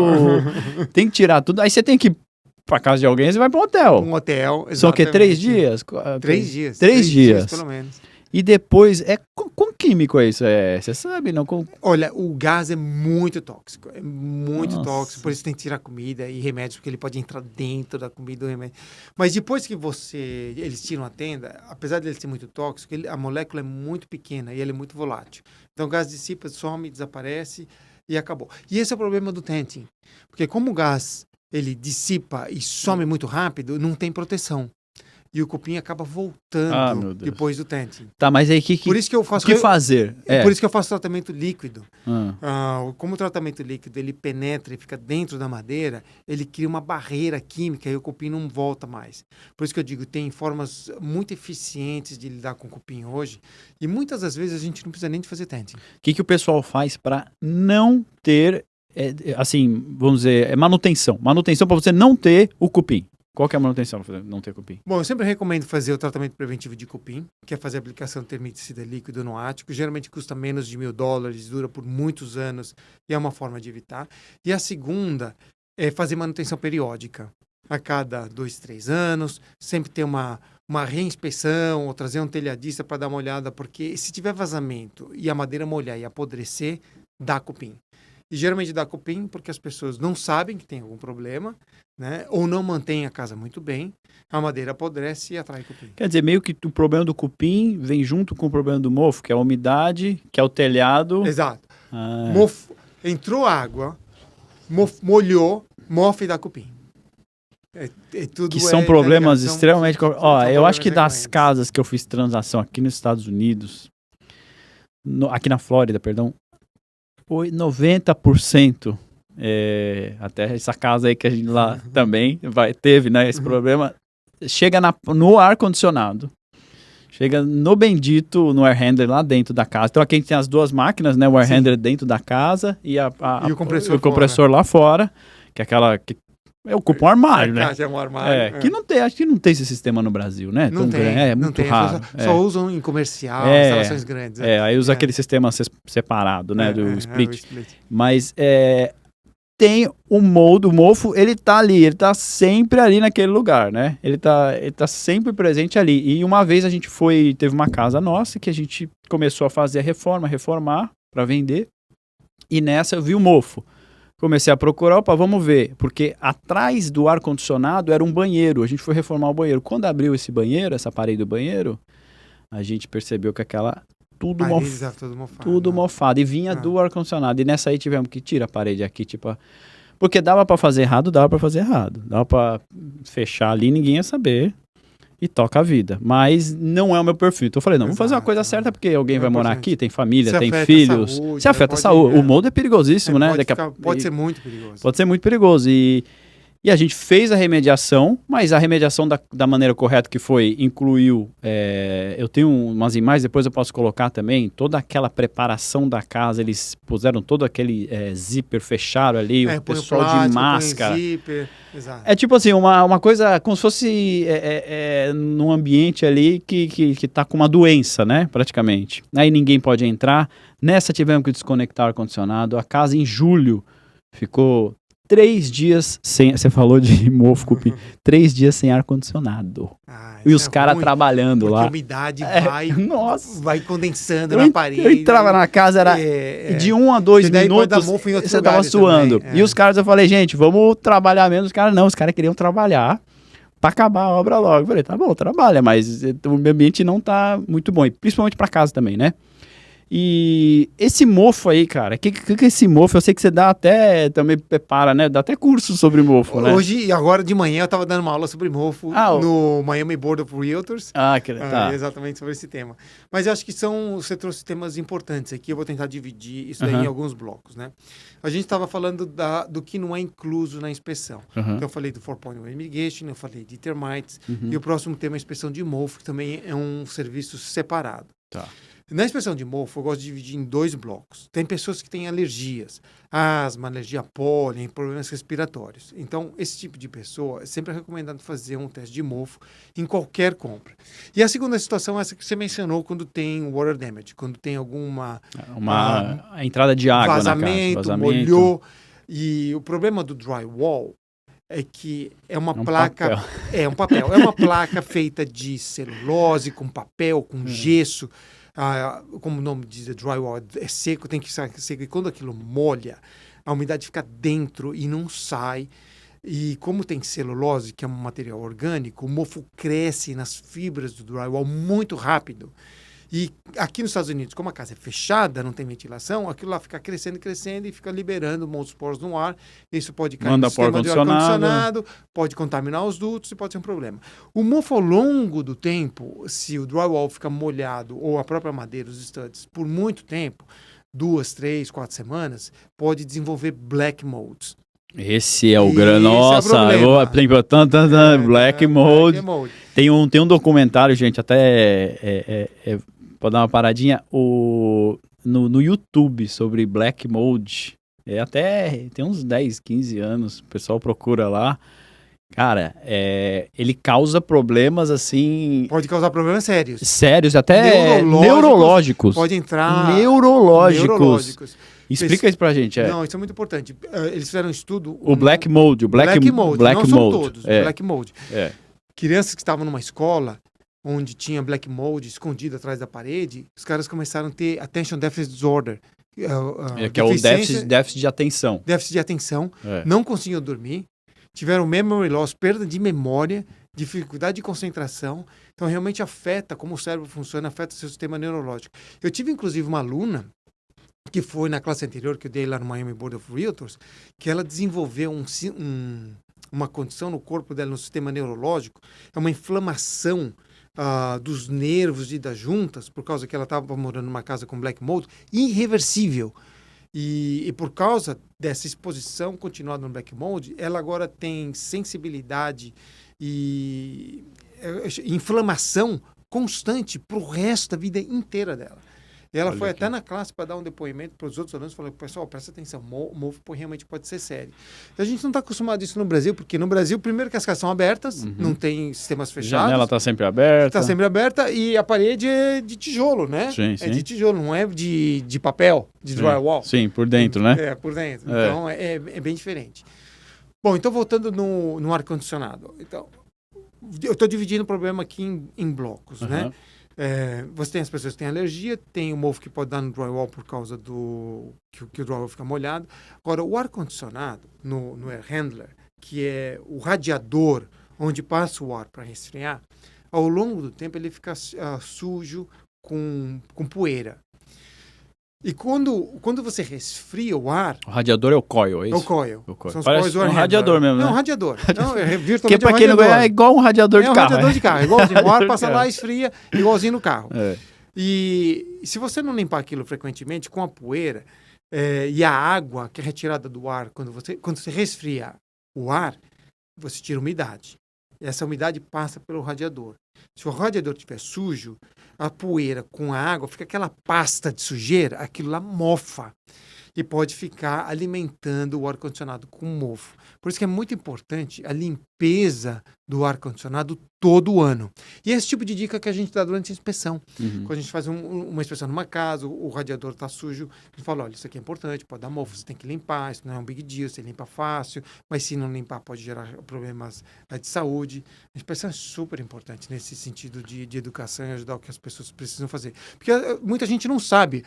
Tem que tirar tudo, aí você tem que ir pra casa de alguém, você vai para um hotel. Um hotel, exatamente. São o quê? 3 dias? 3 dias. 3 dias. Pelo menos. E depois, com químico é isso? Você sabe, não? Olha, o gás é muito tóxico. É muito tóxico, por isso tem que tirar comida e remédios, porque ele pode entrar dentro da comida do remédio. Mas depois que eles tiram a tenda, apesar de ele ser muito tóxico, a molécula é muito pequena e ele é muito volátil. Então o gás dissipa, some, desaparece e acabou. E esse é o problema do tenting. Porque como o gás ele dissipa e some muito rápido, não tem proteção. E o cupim acaba voltando depois do tenting. Tá, mas aí por isso que eu faço fazer? Por isso que eu faço tratamento líquido. Ah. Como o tratamento líquido ele penetra e fica dentro da madeira, ele cria uma barreira química e o cupim não volta mais. Por isso que eu digo, tem formas muito eficientes de lidar com o cupim hoje. E muitas das vezes a gente não precisa nem de fazer tenting. O que o pessoal faz para não ter, assim, vamos dizer, manutenção? Manutenção para você não ter o cupim. Qual que é a manutenção para não ter cupim? Bom, eu sempre recomendo fazer o tratamento preventivo de cupim, que é fazer a aplicação de termiticida líquido no ático. Geralmente custa menos de $1.000, dura por muitos anos e é uma forma de evitar. E a segunda é fazer manutenção periódica. A cada 2, 3 anos, sempre ter uma reinspeção ou trazer um telhadista para dar uma olhada, porque se tiver vazamento e a madeira molhar e apodrecer, dá cupim. E geralmente dá cupim porque as pessoas não sabem que tem algum problema, né? Ou não mantêm a casa muito bem, a madeira apodrece e atrai cupim. Quer dizer, meio que o problema do cupim vem junto com o problema do mofo, que é a umidade, que é o telhado. Exato. Mofo, entrou água, molhou, mofa e dá cupim. Que são problemas extremamente... eu acho que das casas que eu fiz transação aqui nos Estados Unidos, aqui na Flórida, perdão, 90%, até essa casa aí que a gente lá também teve, né, esse problema, chega no ar-condicionado, chega no bendito, no air handler lá dentro da casa. Então aqui a gente tem as duas máquinas, né, o air handler dentro da casa e o compressor lá fora, que é aquela... que ocupa um armário, né? É um armário. Que não tem, acho que não tem esse sistema no Brasil, né? Não tem. É muito raro. Só usam em comercial, instalações grandes. Aí usa aquele sistema separado, né? Do split. Mas tem o mofo, ele tá ali, ele tá sempre ali naquele lugar, né? Ele tá sempre presente ali. E uma vez a gente teve uma casa nossa que a gente começou a fazer a reformar para vender. E nessa eu vi o mofo. Comecei a procurar, vamos ver, porque atrás do ar-condicionado era um banheiro, a gente foi reformar o banheiro. Quando abriu esse banheiro, essa parede do banheiro, a gente percebeu que tudo mofado, e vinha do ar-condicionado. E nessa aí tivemos que tirar a parede aqui, porque dava para fazer errado, dava para fechar ali, ninguém ia saber. E toca a vida. Mas não é o meu perfil. Então eu falei, vamos fazer uma coisa certa, porque alguém vai morar aqui, tem família, tem filhos. Se afeta a saúde. O moldo é perigosíssimo, né? Pode ser muito perigoso. Pode ser muito perigoso. E a gente fez a remediação, mas a remediação da maneira correta que foi, incluiu, eu tenho umas imagens, depois eu posso colocar também, toda aquela preparação da casa, eles puseram todo aquele zíper, fecharam ali, o pessoal plástico, de máscara. Zíper, exato. É tipo assim, uma coisa como se fosse num ambiente ali que tá com uma doença, né, praticamente. Aí ninguém pode entrar. Nessa tivemos que desconectar o ar-condicionado. A casa em julho ficou 3 dias sem... Você falou de mofo, cupim. 3 dias sem ar-condicionado. E os caras trabalhando lá. A umidade vai condensando na parede. Eu entrava na casa, era de 1 a 2 minutos, você tava suando. E os caras, eu falei, gente, vamos trabalhar menos. Os caras queriam trabalhar pra acabar a obra logo. Eu falei, tá bom, trabalha, mas o ambiente não tá muito bom. E principalmente pra casa também, né? E esse mofo aí, cara, que é esse mofo? Eu sei que você dá até, também prepara, né? Dá até curso sobre mofo, né? Hoje, agora de manhã, eu tava dando uma aula sobre mofo no Miami Board of Realtors. Tá. Exatamente sobre esse tema. Mas eu acho que você trouxe temas importantes aqui, eu vou tentar dividir isso daí em alguns blocos, né? A gente estava falando do que não é incluso na inspeção. Então, eu falei do 4.1 Mitigation, eu falei de termites, e o próximo tema é a inspeção de mofo, que também é um serviço separado. Tá. Na inspeção de mofo, eu gosto de dividir em 2 blocos. Tem pessoas que têm alergias, asma, alergia a pólen, problemas respiratórios. Então, esse tipo de pessoa é sempre recomendado fazer um teste de mofo em qualquer compra. E a segunda situação é essa que você mencionou quando tem water damage, quando tem alguma... a entrada de água vazamento, na casa. Molhou. E o problema do drywall é que é uma placa... Papel. É um papel. É uma placa feita de celulose, com papel, com gesso. Como o nome diz, drywall é seco, tem que estar seco. E quando aquilo molha, a umidade fica dentro e não sai. E como tem celulose, que é um material orgânico, o mofo cresce nas fibras do drywall muito rápido. E aqui nos Estados Unidos, como a casa é fechada, não tem ventilação, aquilo lá fica crescendo e fica liberando muitos poros no ar. Isso pode cair no sistema de ar-condicionado, pode contaminar os dutos e pode ser um problema. O mofo ao longo do tempo, se o drywall fica molhado ou a própria madeira, os studs, por muito tempo, 2, 3, 4 semanas, pode desenvolver black mold. Esse é o grande. Nossa, Black Mold. Tem um documentário, gente, até pode dar uma paradinha, no YouTube sobre Black Mold. Tem uns 10, 15 anos, o pessoal procura lá. Cara, ele causa problemas assim... Pode causar problemas sérios. Sérios, até neurológicos. Pode entrar... Neurológicos. Explica isso pra gente. Não, isso é muito importante. Eles fizeram um estudo... Black Mold. Black Mold. Não são todos. Black Mold. Crianças que estavam numa escola onde tinha Black Mold escondido atrás da parede, os caras começaram a ter Attention Deficit Disorder. Que é o déficit de atenção. Déficit de atenção. Não conseguiam dormir. Tiveram memory loss, perda de memória, dificuldade de concentração. Então, realmente afeta como o cérebro funciona, afeta o seu sistema neurológico. Eu tive, inclusive, uma aluna que foi na classe anterior que eu dei lá no Miami Board of Realtors, que ela desenvolveu uma condição no corpo dela, no sistema neurológico, é uma inflamação dos nervos e das juntas, por causa que ela estava morando numa casa com black mold, irreversível. E por causa dessa exposição continuada no black mold, ela agora tem sensibilidade e inflamação constante para o resto da vida inteira dela. E ela foi até na classe para dar um depoimento para os outros alunos, falou, pessoal, presta atenção, mofo realmente pode ser sério. E a gente não está acostumado a isso no Brasil, porque no Brasil, primeiro que as casas são abertas, não tem sistemas fechados. A janela está sempre aberta. Está sempre aberta e a parede é de tijolo, né? Sim. É de tijolo, não é de papel, de drywall. Sim, por dentro, né? Por dentro. Então, é bem diferente. Bom, então voltando no ar-condicionado. Então, eu estou dividindo o problema aqui em blocos, né? Você tem as pessoas que têm alergia, tem o mofo que pode dar no drywall por causa que o drywall fica molhado. Agora, o ar-condicionado no air handler, que é o radiador onde passa o ar para resfriar, ao longo do tempo ele fica sujo com poeira. E quando você resfria o ar... O radiador é o coil, é isso? É o coil. São os parece um radiador mesmo, né? Não, um radiador. Não, virtualmente que pra quem não é igual um radiador de carro. É um radiador de carro, igualzinho. O ar passa lá, esfria, igualzinho no carro. E se você não limpar aquilo frequentemente, com a poeira e a água que é retirada do ar, quando você resfria o ar, você tira umidade. E essa umidade passa pelo radiador. Se o radiador estiver sujo, a poeira com a água fica aquela pasta de sujeira, aquilo lá mofa e pode ficar alimentando o ar-condicionado com mofo. Por isso que é muito importante a limpeza do ar-condicionado todo ano. E é esse tipo de dica que a gente dá durante a inspeção. Quando a gente faz uma inspeção numa casa, o radiador está sujo, a gente fala, olha, isso aqui é importante, pode dar mofo, você tem que limpar, isso não é um big deal, você limpa fácil, mas se não limpar pode gerar problemas de saúde. A inspeção é super importante nesse sentido de educação e ajudar o que as pessoas precisam fazer. Porque muita gente não sabe,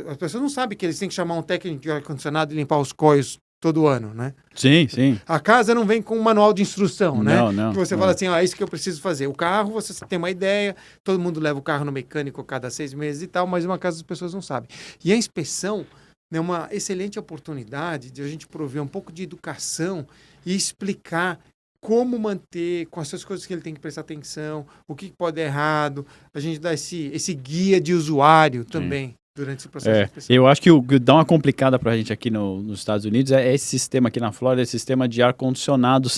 as pessoas não sabem que eles têm que chamar um técnico de ar-condicionado e limpar os coils todo ano, né? Sim. A casa não vem com um manual de instrução, né? Não. Que você fala assim, é isso que eu preciso fazer. O carro, você tem uma ideia, todo mundo leva o carro no mecânico a cada 6 meses e tal, mas uma casa as pessoas não sabem. E a inspeção é uma excelente oportunidade de a gente prover um pouco de educação e explicar como manter, com essas coisas que ele tem que prestar atenção, o que pode dar errado. A gente dá esse guia de usuário também. Durante esse processo de inspeção. Eu acho que o que dá uma complicada pra gente aqui nos Estados Unidos é esse sistema aqui na Flórida, esse sistema de ar-condicionado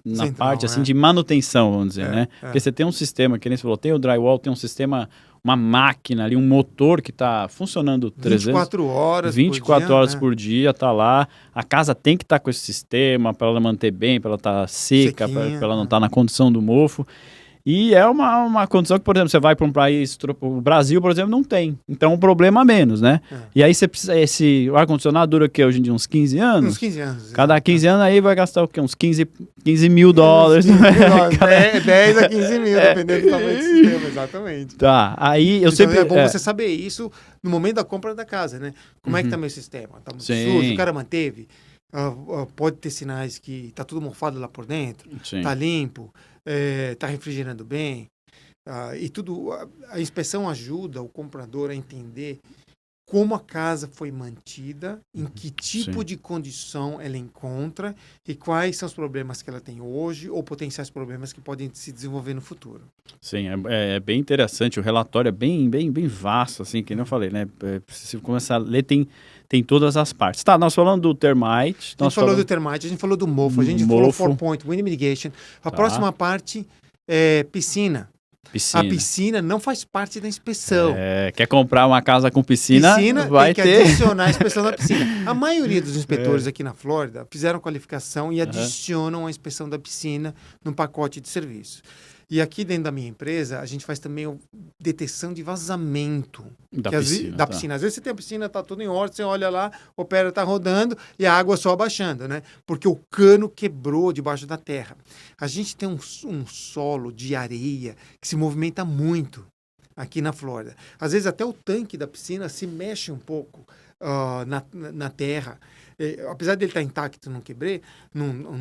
na parte assim, de manutenção, vamos dizer, né? Porque você tem um sistema, que nem você falou, tem o drywall, tem um sistema, uma máquina ali, um motor que tá funcionando 24 horas por dia, tá lá. A casa tem que estar com esse sistema para ela manter bem, para ela estar seca, para ela não estar na condição do mofo. E é uma condição que, por exemplo, você vai para um país, o Brasil, por exemplo, não tem. Então, um problema a menos, né? E aí você precisa, esse ar-condicionado dura o quê? Hoje em dia, uns 15 anos? Uns 15 anos. Cada 15 anos aí vai gastar o quê? Uns 15 mil dólares. 10 a 15 mil, dependendo do tamanho do sistema, exatamente. Tá, aí eu então, sempre... É bom você saber isso no momento da compra da casa, né? Como é que tá meu sistema? Tá muito sujo? O cara manteve? Pode ter sinais que tá tudo mofado lá por dentro? Tá limpo? Tá refrigerando bem? E tudo, a inspeção ajuda o comprador a entender como a casa foi mantida, em que tipo de condição ela encontra e quais são os problemas que ela tem hoje ou potenciais problemas que podem se desenvolver no futuro. Sim, é bem interessante. O relatório é bem vasto, assim, que nem eu falei, né? Se começar a ler, tem todas as partes. Tá, nós falando do termite. A gente falou do termite, a gente falou do mofo, a gente falou 4-point, wind mitigation. A próxima parte é piscina. A piscina não faz parte da inspeção. Quer comprar uma casa com piscina vai tem ter... que adicionar a inspeção da piscina. A maioria dos inspetores aqui na Flórida fizeram qualificação e adicionam a inspeção da piscina no pacote de serviço. E aqui dentro da minha empresa, a gente faz também detecção de vazamento. Da piscina. Às vezes você tem a piscina, está tudo em ordem, você olha lá, o opera está rodando e a água só abaixando, né? Porque o cano quebrou debaixo da terra. A gente tem um solo de areia que se movimenta muito aqui na Flórida. Às vezes até o tanque da piscina se mexe um pouco na terra. Apesar dele estar intacto, não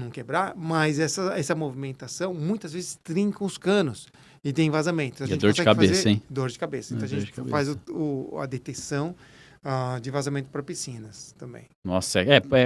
quebrar, mas essa movimentação muitas vezes trinca os canos e tem vazamento. E dor de cabeça, hein? Dor de cabeça. Então a gente faz a detecção de vazamento para piscinas também. Nossa,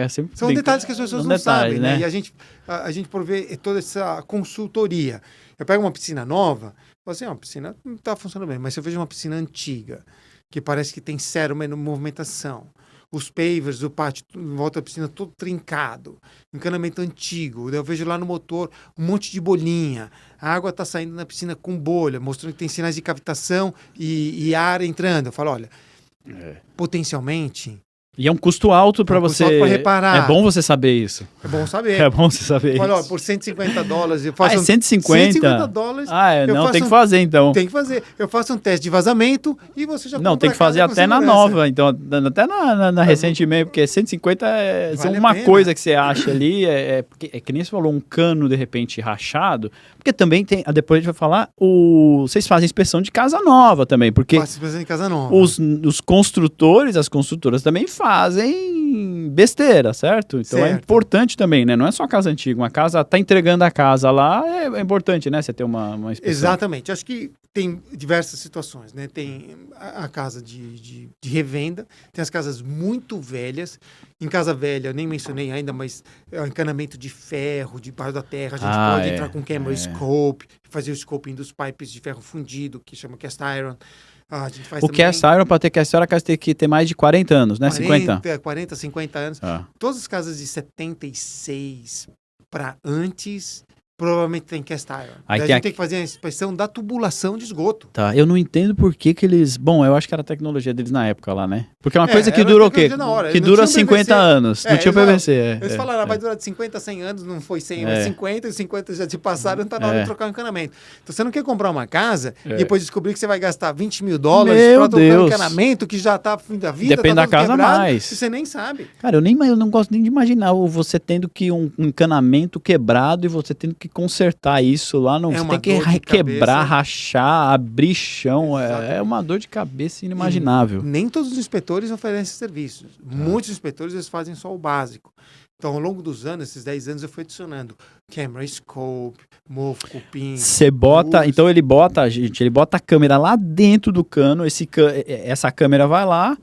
sempre... São detalhes que as pessoas não sabem, né? E a gente provê toda essa consultoria. Eu pego uma piscina nova, falo assim, a piscina não está funcionando bem, mas se eu vejo uma piscina antiga, que parece que tem zero movimentação, os pavers do pátio em volta da piscina todo trincado, encanamento antigo, eu vejo lá no motor um monte de bolinha, a água está saindo na piscina com bolha, mostrando que tem sinais de cavitação e ar entrando. Eu falo, olha, potencialmente... E é um custo alto para você... Custo alto pra reparar. É bom você saber isso. É bom saber. É bom você saber Olha, isso. por $150 eu faço... 150? $150. Tem que fazer então. Tem que fazer. Eu faço um teste de vazamento e você já... Não, tem que fazer até na nova, então, até na recentemente, porque 150 são uma coisa que você acha ali, porque é que nem você falou, um cano de repente rachado, porque também tem, depois a gente vai falar, vocês fazem inspeção de casa nova também, porque... Faço inspeção de casa nova. Os construtores, as construtoras também fazem besteira, certo? Então é importante também, né? Não é só casa antiga, uma casa, tá entregando a casa lá, é importante, né? Você ter uma inspeção. Exatamente. Acho que tem diversas situações, né? Tem a casa de revenda, tem as casas muito velhas. Em casa velha, eu nem mencionei ainda, mas é o encanamento de ferro, debaixo da terra. A gente pode entrar com camera scope, fazer o scoping dos pipes de ferro fundido, que chama cast iron. A gente faz cast iron, para ter cast iron, a casa tem que ter mais de 40 anos, né? 40, 50 anos. Todas as casas de 76 para antes... provavelmente tem cast iron. A gente tem que fazer a inspeção da tubulação de esgoto. Tá, eu não entendo por que eles... Bom, eu acho que era a tecnologia deles na época lá, né? Porque é uma coisa que dura o quê? Que dura 50 anos. Não tinha PVC. Eles falaram, vai durar de 50 a 100 anos, não foi 100, mas 50, e 50 já te passaram, tá na hora de trocar o encanamento. Então você não quer comprar uma casa e depois descobrir que você vai gastar $20 mil para trocar um encanamento que já tá fim da vida. Depende da casa mais. E você nem sabe. Cara, eu não gosto nem de imaginar você tendo que um encanamento quebrado e você tendo que consertar isso lá, não, você tem que quebrar, rachar, abrir chão, é uma dor de cabeça inimaginável. E nem todos os inspetores oferecem serviços, muitos inspetores eles fazem só o básico. Então, ao longo dos anos, esses 10 anos, eu fui adicionando camera scope, mofo, cupim. Você bota, então ele bota a câmera lá dentro do cano, essa câmera vai lá,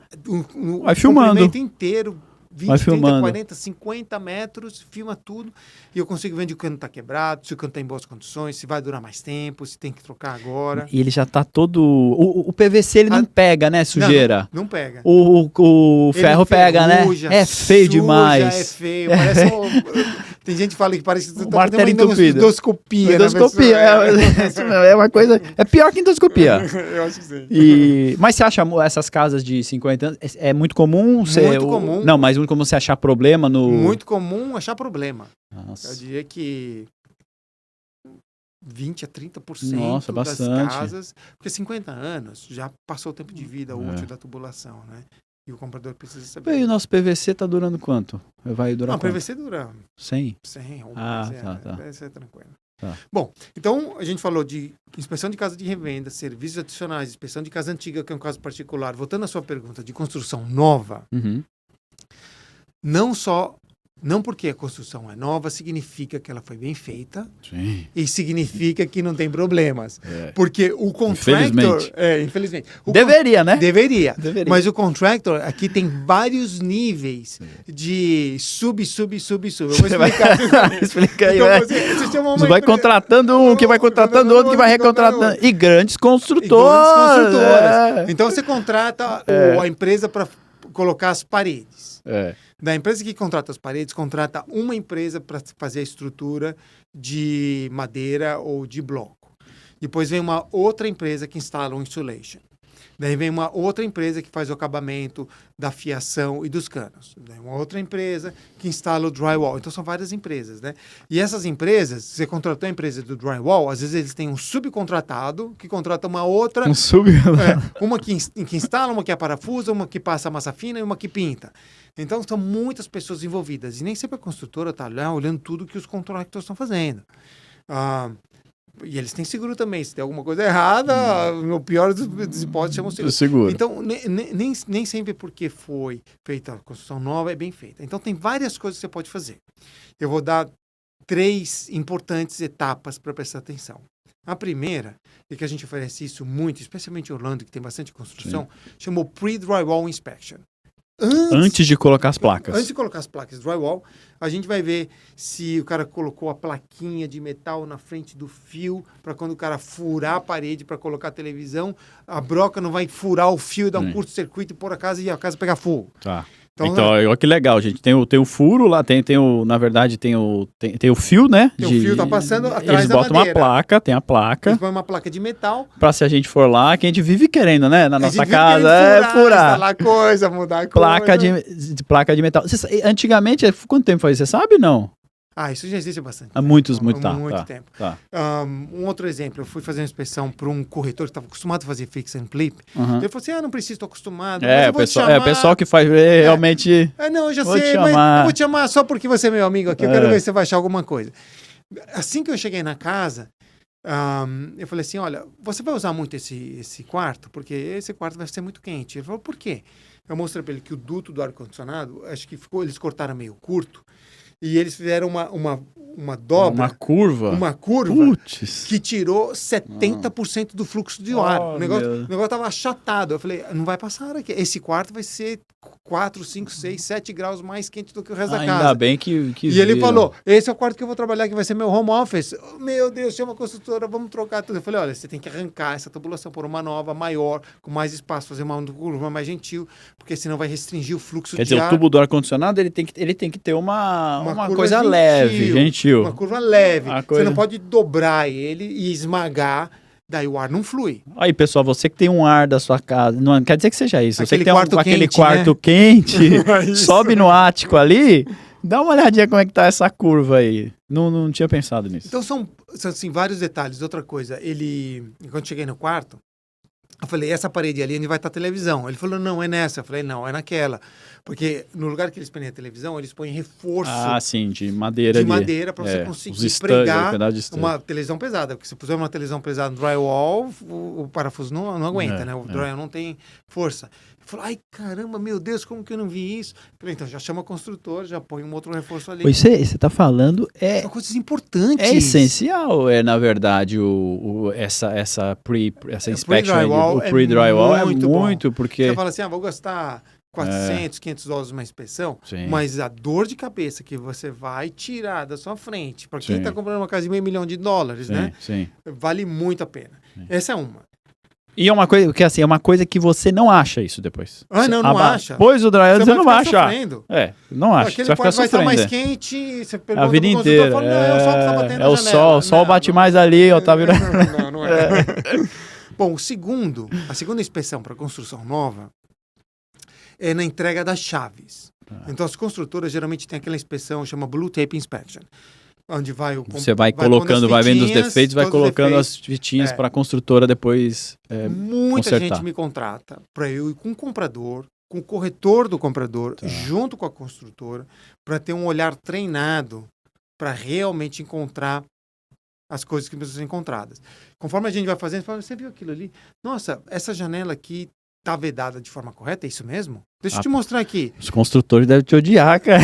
vai filmando. O comprimento inteiro, 20, 30, 40, 50 metros, filma tudo e eu consigo ver onde o cano está quebrado, se o cano está em boas condições, se vai durar mais tempo, se tem que trocar agora. E ele já está todo... O PVC ele não pega, né, sujeira? Não pega. O ferro pega, né? É feio demais. É feio, parece tem gente que fala que parece que tá fazendo uma endoscopia. Endoscopia, é uma coisa... É pior que endoscopia. Eu acho que sim. Mas você acha essas casas de 50 anos, é muito comum? Muito comum. Não, mas muito comum você achar problema no... Muito comum achar problema. Nossa. Eu diria que 20 a 30% Nossa, das bastante. casas... Porque 50 anos já passou o tempo de vida útil da tubulação, né? E o comprador precisa saber. E o nosso PVC tá durando quanto? Vai durar quanto? O PVC dura 100? 100 ou mais. Tá. PVC é tranquilo. Tá. Bom, então a gente falou de inspeção de casa de revenda, serviços adicionais, inspeção de casa antiga, que é um caso particular. Voltando à sua pergunta de construção nova, não só Não porque a construção é nova, significa que ela foi bem feita. Sim. E significa que não tem problemas. É. Porque o contractor... Infelizmente. Deveria, né? Deveria. Mas o contractor aqui tem vários níveis de sub. Eu vou explicar. Explica aí, Então, você vai contratando um, que vai contratando outro, que vai recontratando. E grandes construtoras. Então você contrata a empresa para colocar as paredes. Da empresa que contrata as paredes, contrata uma empresa para fazer a estrutura de madeira ou de bloco. Depois vem uma outra empresa que instala o insulation. Daí vem uma outra empresa que faz o acabamento da fiação e dos canos. Daí uma outra empresa que instala o drywall. Então são várias empresas, né? E essas empresas, você contratou a empresa do drywall, às vezes eles têm um subcontratado que contrata uma outra. Uma que instala, uma que é parafusa, uma que passa massa fina e uma que pinta. Então são muitas pessoas envolvidas. E nem sempre a construtora está lá olhando tudo que os contractors estão fazendo. E eles têm seguro também. Se tem alguma coisa errada, no pior dos hipóteses, chamam seguro. Então, nem sempre porque foi feita a construção nova é bem feita. Então, tem várias coisas que você pode fazer. Eu vou dar 3 importantes etapas para prestar atenção. A primeira, é que a gente oferece isso muito, especialmente em Orlando, que tem bastante construção, chamou Pre-Drywall Inspection. Antes de colocar as placas. Antes de colocar as placas drywall, a gente vai ver se o cara colocou a plaquinha de metal na frente do fio para quando o cara furar a parede para colocar a televisão, a broca não vai furar o fio e dar um curto-circuito e pôr a casa e a casa pegar fogo. Tá. Então, olha que legal, gente. Tem o furo lá, na verdade, tem o fio, né? O fio tá passando atrás da madeira. Eles botam uma placa, tem a placa. Eles põem uma placa de metal. Pra se a gente for lá, que a gente vive querendo, né? Na nossa casa, furar. Instalar coisa, mudar coisa. Placa de metal. Antigamente, quanto tempo foi? Você sabe, não? Isso já existe bastante. Há muito tempo. Um outro exemplo, eu fui fazer uma inspeção para um corretor que estava acostumado a fazer fix and flip. Ele falou assim, não preciso, estou acostumado. O pessoal que faz realmente... Não, eu já sei, mas eu vou te chamar só porque você é meu amigo aqui, eu quero ver se você vai achar alguma coisa. Assim que eu cheguei na casa, eu falei assim, olha, você vai usar muito esse quarto? Porque esse quarto vai ser muito quente. Ele falou, por quê? Eu mostrei para ele que o duto do ar-condicionado, acho que eles cortaram meio curto, e eles fizeram uma dobra. Uma curva que tirou 70% do fluxo de ar. O negócio estava achatado. Eu falei, não vai passar aqui. Esse quarto vai ser 4, 5, 6, 7 graus mais quente do que o resto da casa. Ainda bem que E ele falou, esse é o quarto que eu vou trabalhar, que vai ser meu home office. Meu Deus, chama a construtora, vamos trocar tudo. Eu falei, olha, você tem que arrancar essa tubulação por uma nova, maior, com mais espaço, fazer uma curva mais gentil, porque senão vai restringir o fluxo de ar. Quer dizer, o tubo do ar-condicionado, ele tem que ter uma coisa gentil. Uma curva leve. Você não pode dobrar ele e esmagar, daí o ar não flui. Aí, pessoal, você que tem um ar da sua casa, não quer dizer que seja isso. Você que tem aquele quarto quente, sobe no ático ali, dá uma olhadinha como é que tá essa curva aí. Não tinha pensado nisso. Então são assim, vários detalhes. Outra coisa, quando cheguei no quarto, eu falei, essa parede ali onde vai estar a televisão. Ele falou, não, é nessa. Eu falei, não, é naquela. Porque no lugar que eles põem a televisão, eles põem reforço. Sim, de madeira. De madeira, para você conseguir pregar uma televisão pesada. Porque se puser uma televisão pesada no drywall, o parafuso não aguenta, né? O drywall não tem força. Ele falou, ai, caramba, meu Deus, como que eu não vi isso? Eu falei, então já chama o construtor, já põe um outro reforço ali. Pois você está falando... São coisas importantes. É essencial, na verdade, essa inspection, o pre-drywall é muito, porque... Você fala assim, vou gastar 400, 500 dólares uma inspeção, mas a dor de cabeça que você vai tirar da sua frente, para quem está comprando uma casa de $500 mil, né? Vale muito a pena. Essa é uma. E é uma coisa que assim, é uma coisa que você não acha isso depois. Não acha. Pois o drywall você não vai achar. Não acha. Aquele você vai ficar vai estar mais sofrendo. quente, você pergunta a vida inteira. Fala, é o sol que tá batendo na janela. O sol bate mais ali, ó, tá virando. Não é. Bom, a segunda inspeção para construção nova é na entrega das chaves. Então as construtoras geralmente têm aquela inspeção chama Blue Tape Inspection. Onde você vai colocando, vai vendo os defeitos, vai colocando as fitinhas para a construtora depois Muita consertar. gente me contrata para eu ir com o comprador, com o corretor do comprador, junto com a construtora, para ter um olhar treinado para realmente encontrar as coisas que precisam ser encontradas. Conforme a gente vai fazendo, você viu aquilo ali? Nossa, essa janela aqui tá vedada de forma correta, é isso mesmo? Deixa eu te mostrar aqui. Os construtores devem te odiar, cara.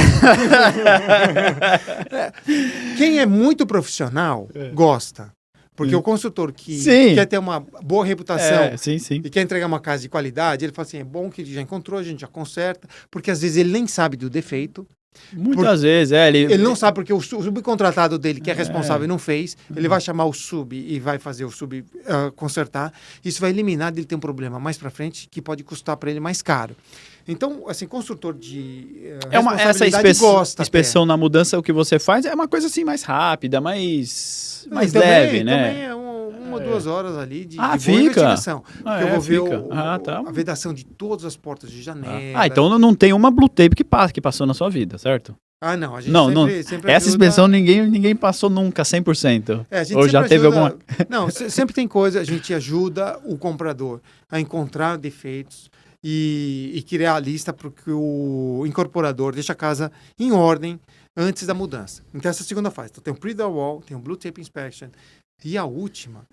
Quem é muito profissional gosta. Porque o construtor que Sim. quer ter uma boa reputação Sim. e quer entregar uma casa de qualidade, ele fala assim, é bom que ele já encontrou, a gente já conserta, porque às vezes ele nem sabe do defeito. Muitas vezes, Ele não sabe porque o subcontratado dele, que é responsável, não fez. Ele vai chamar o sub e vai fazer o sub consertar. Isso vai eliminar dele ter um problema mais para frente que pode custar para ele mais caro. Então, assim, construtor de essa gosta. inspeção na mudança, o que você faz é uma coisa assim mais rápida, mais também, leve, né? Também é 1 ou 2 horas ali de boa fica. investigação. Eu vou ver tá. a vedação de todas as portas de janela. Então não tem uma Blue Tape que passou na sua vida, certo? Não, a gente sempre essa inspeção ninguém passou nunca 100%. A gente ou já teve alguma... Não, sempre tem coisa, a gente ajuda o comprador a encontrar defeitos e criar a lista para que o incorporador deixe a casa em ordem antes da mudança. Então, essa é a segunda fase. Então, tem o pre-wall, tem o Blue Tape Inspection e a última,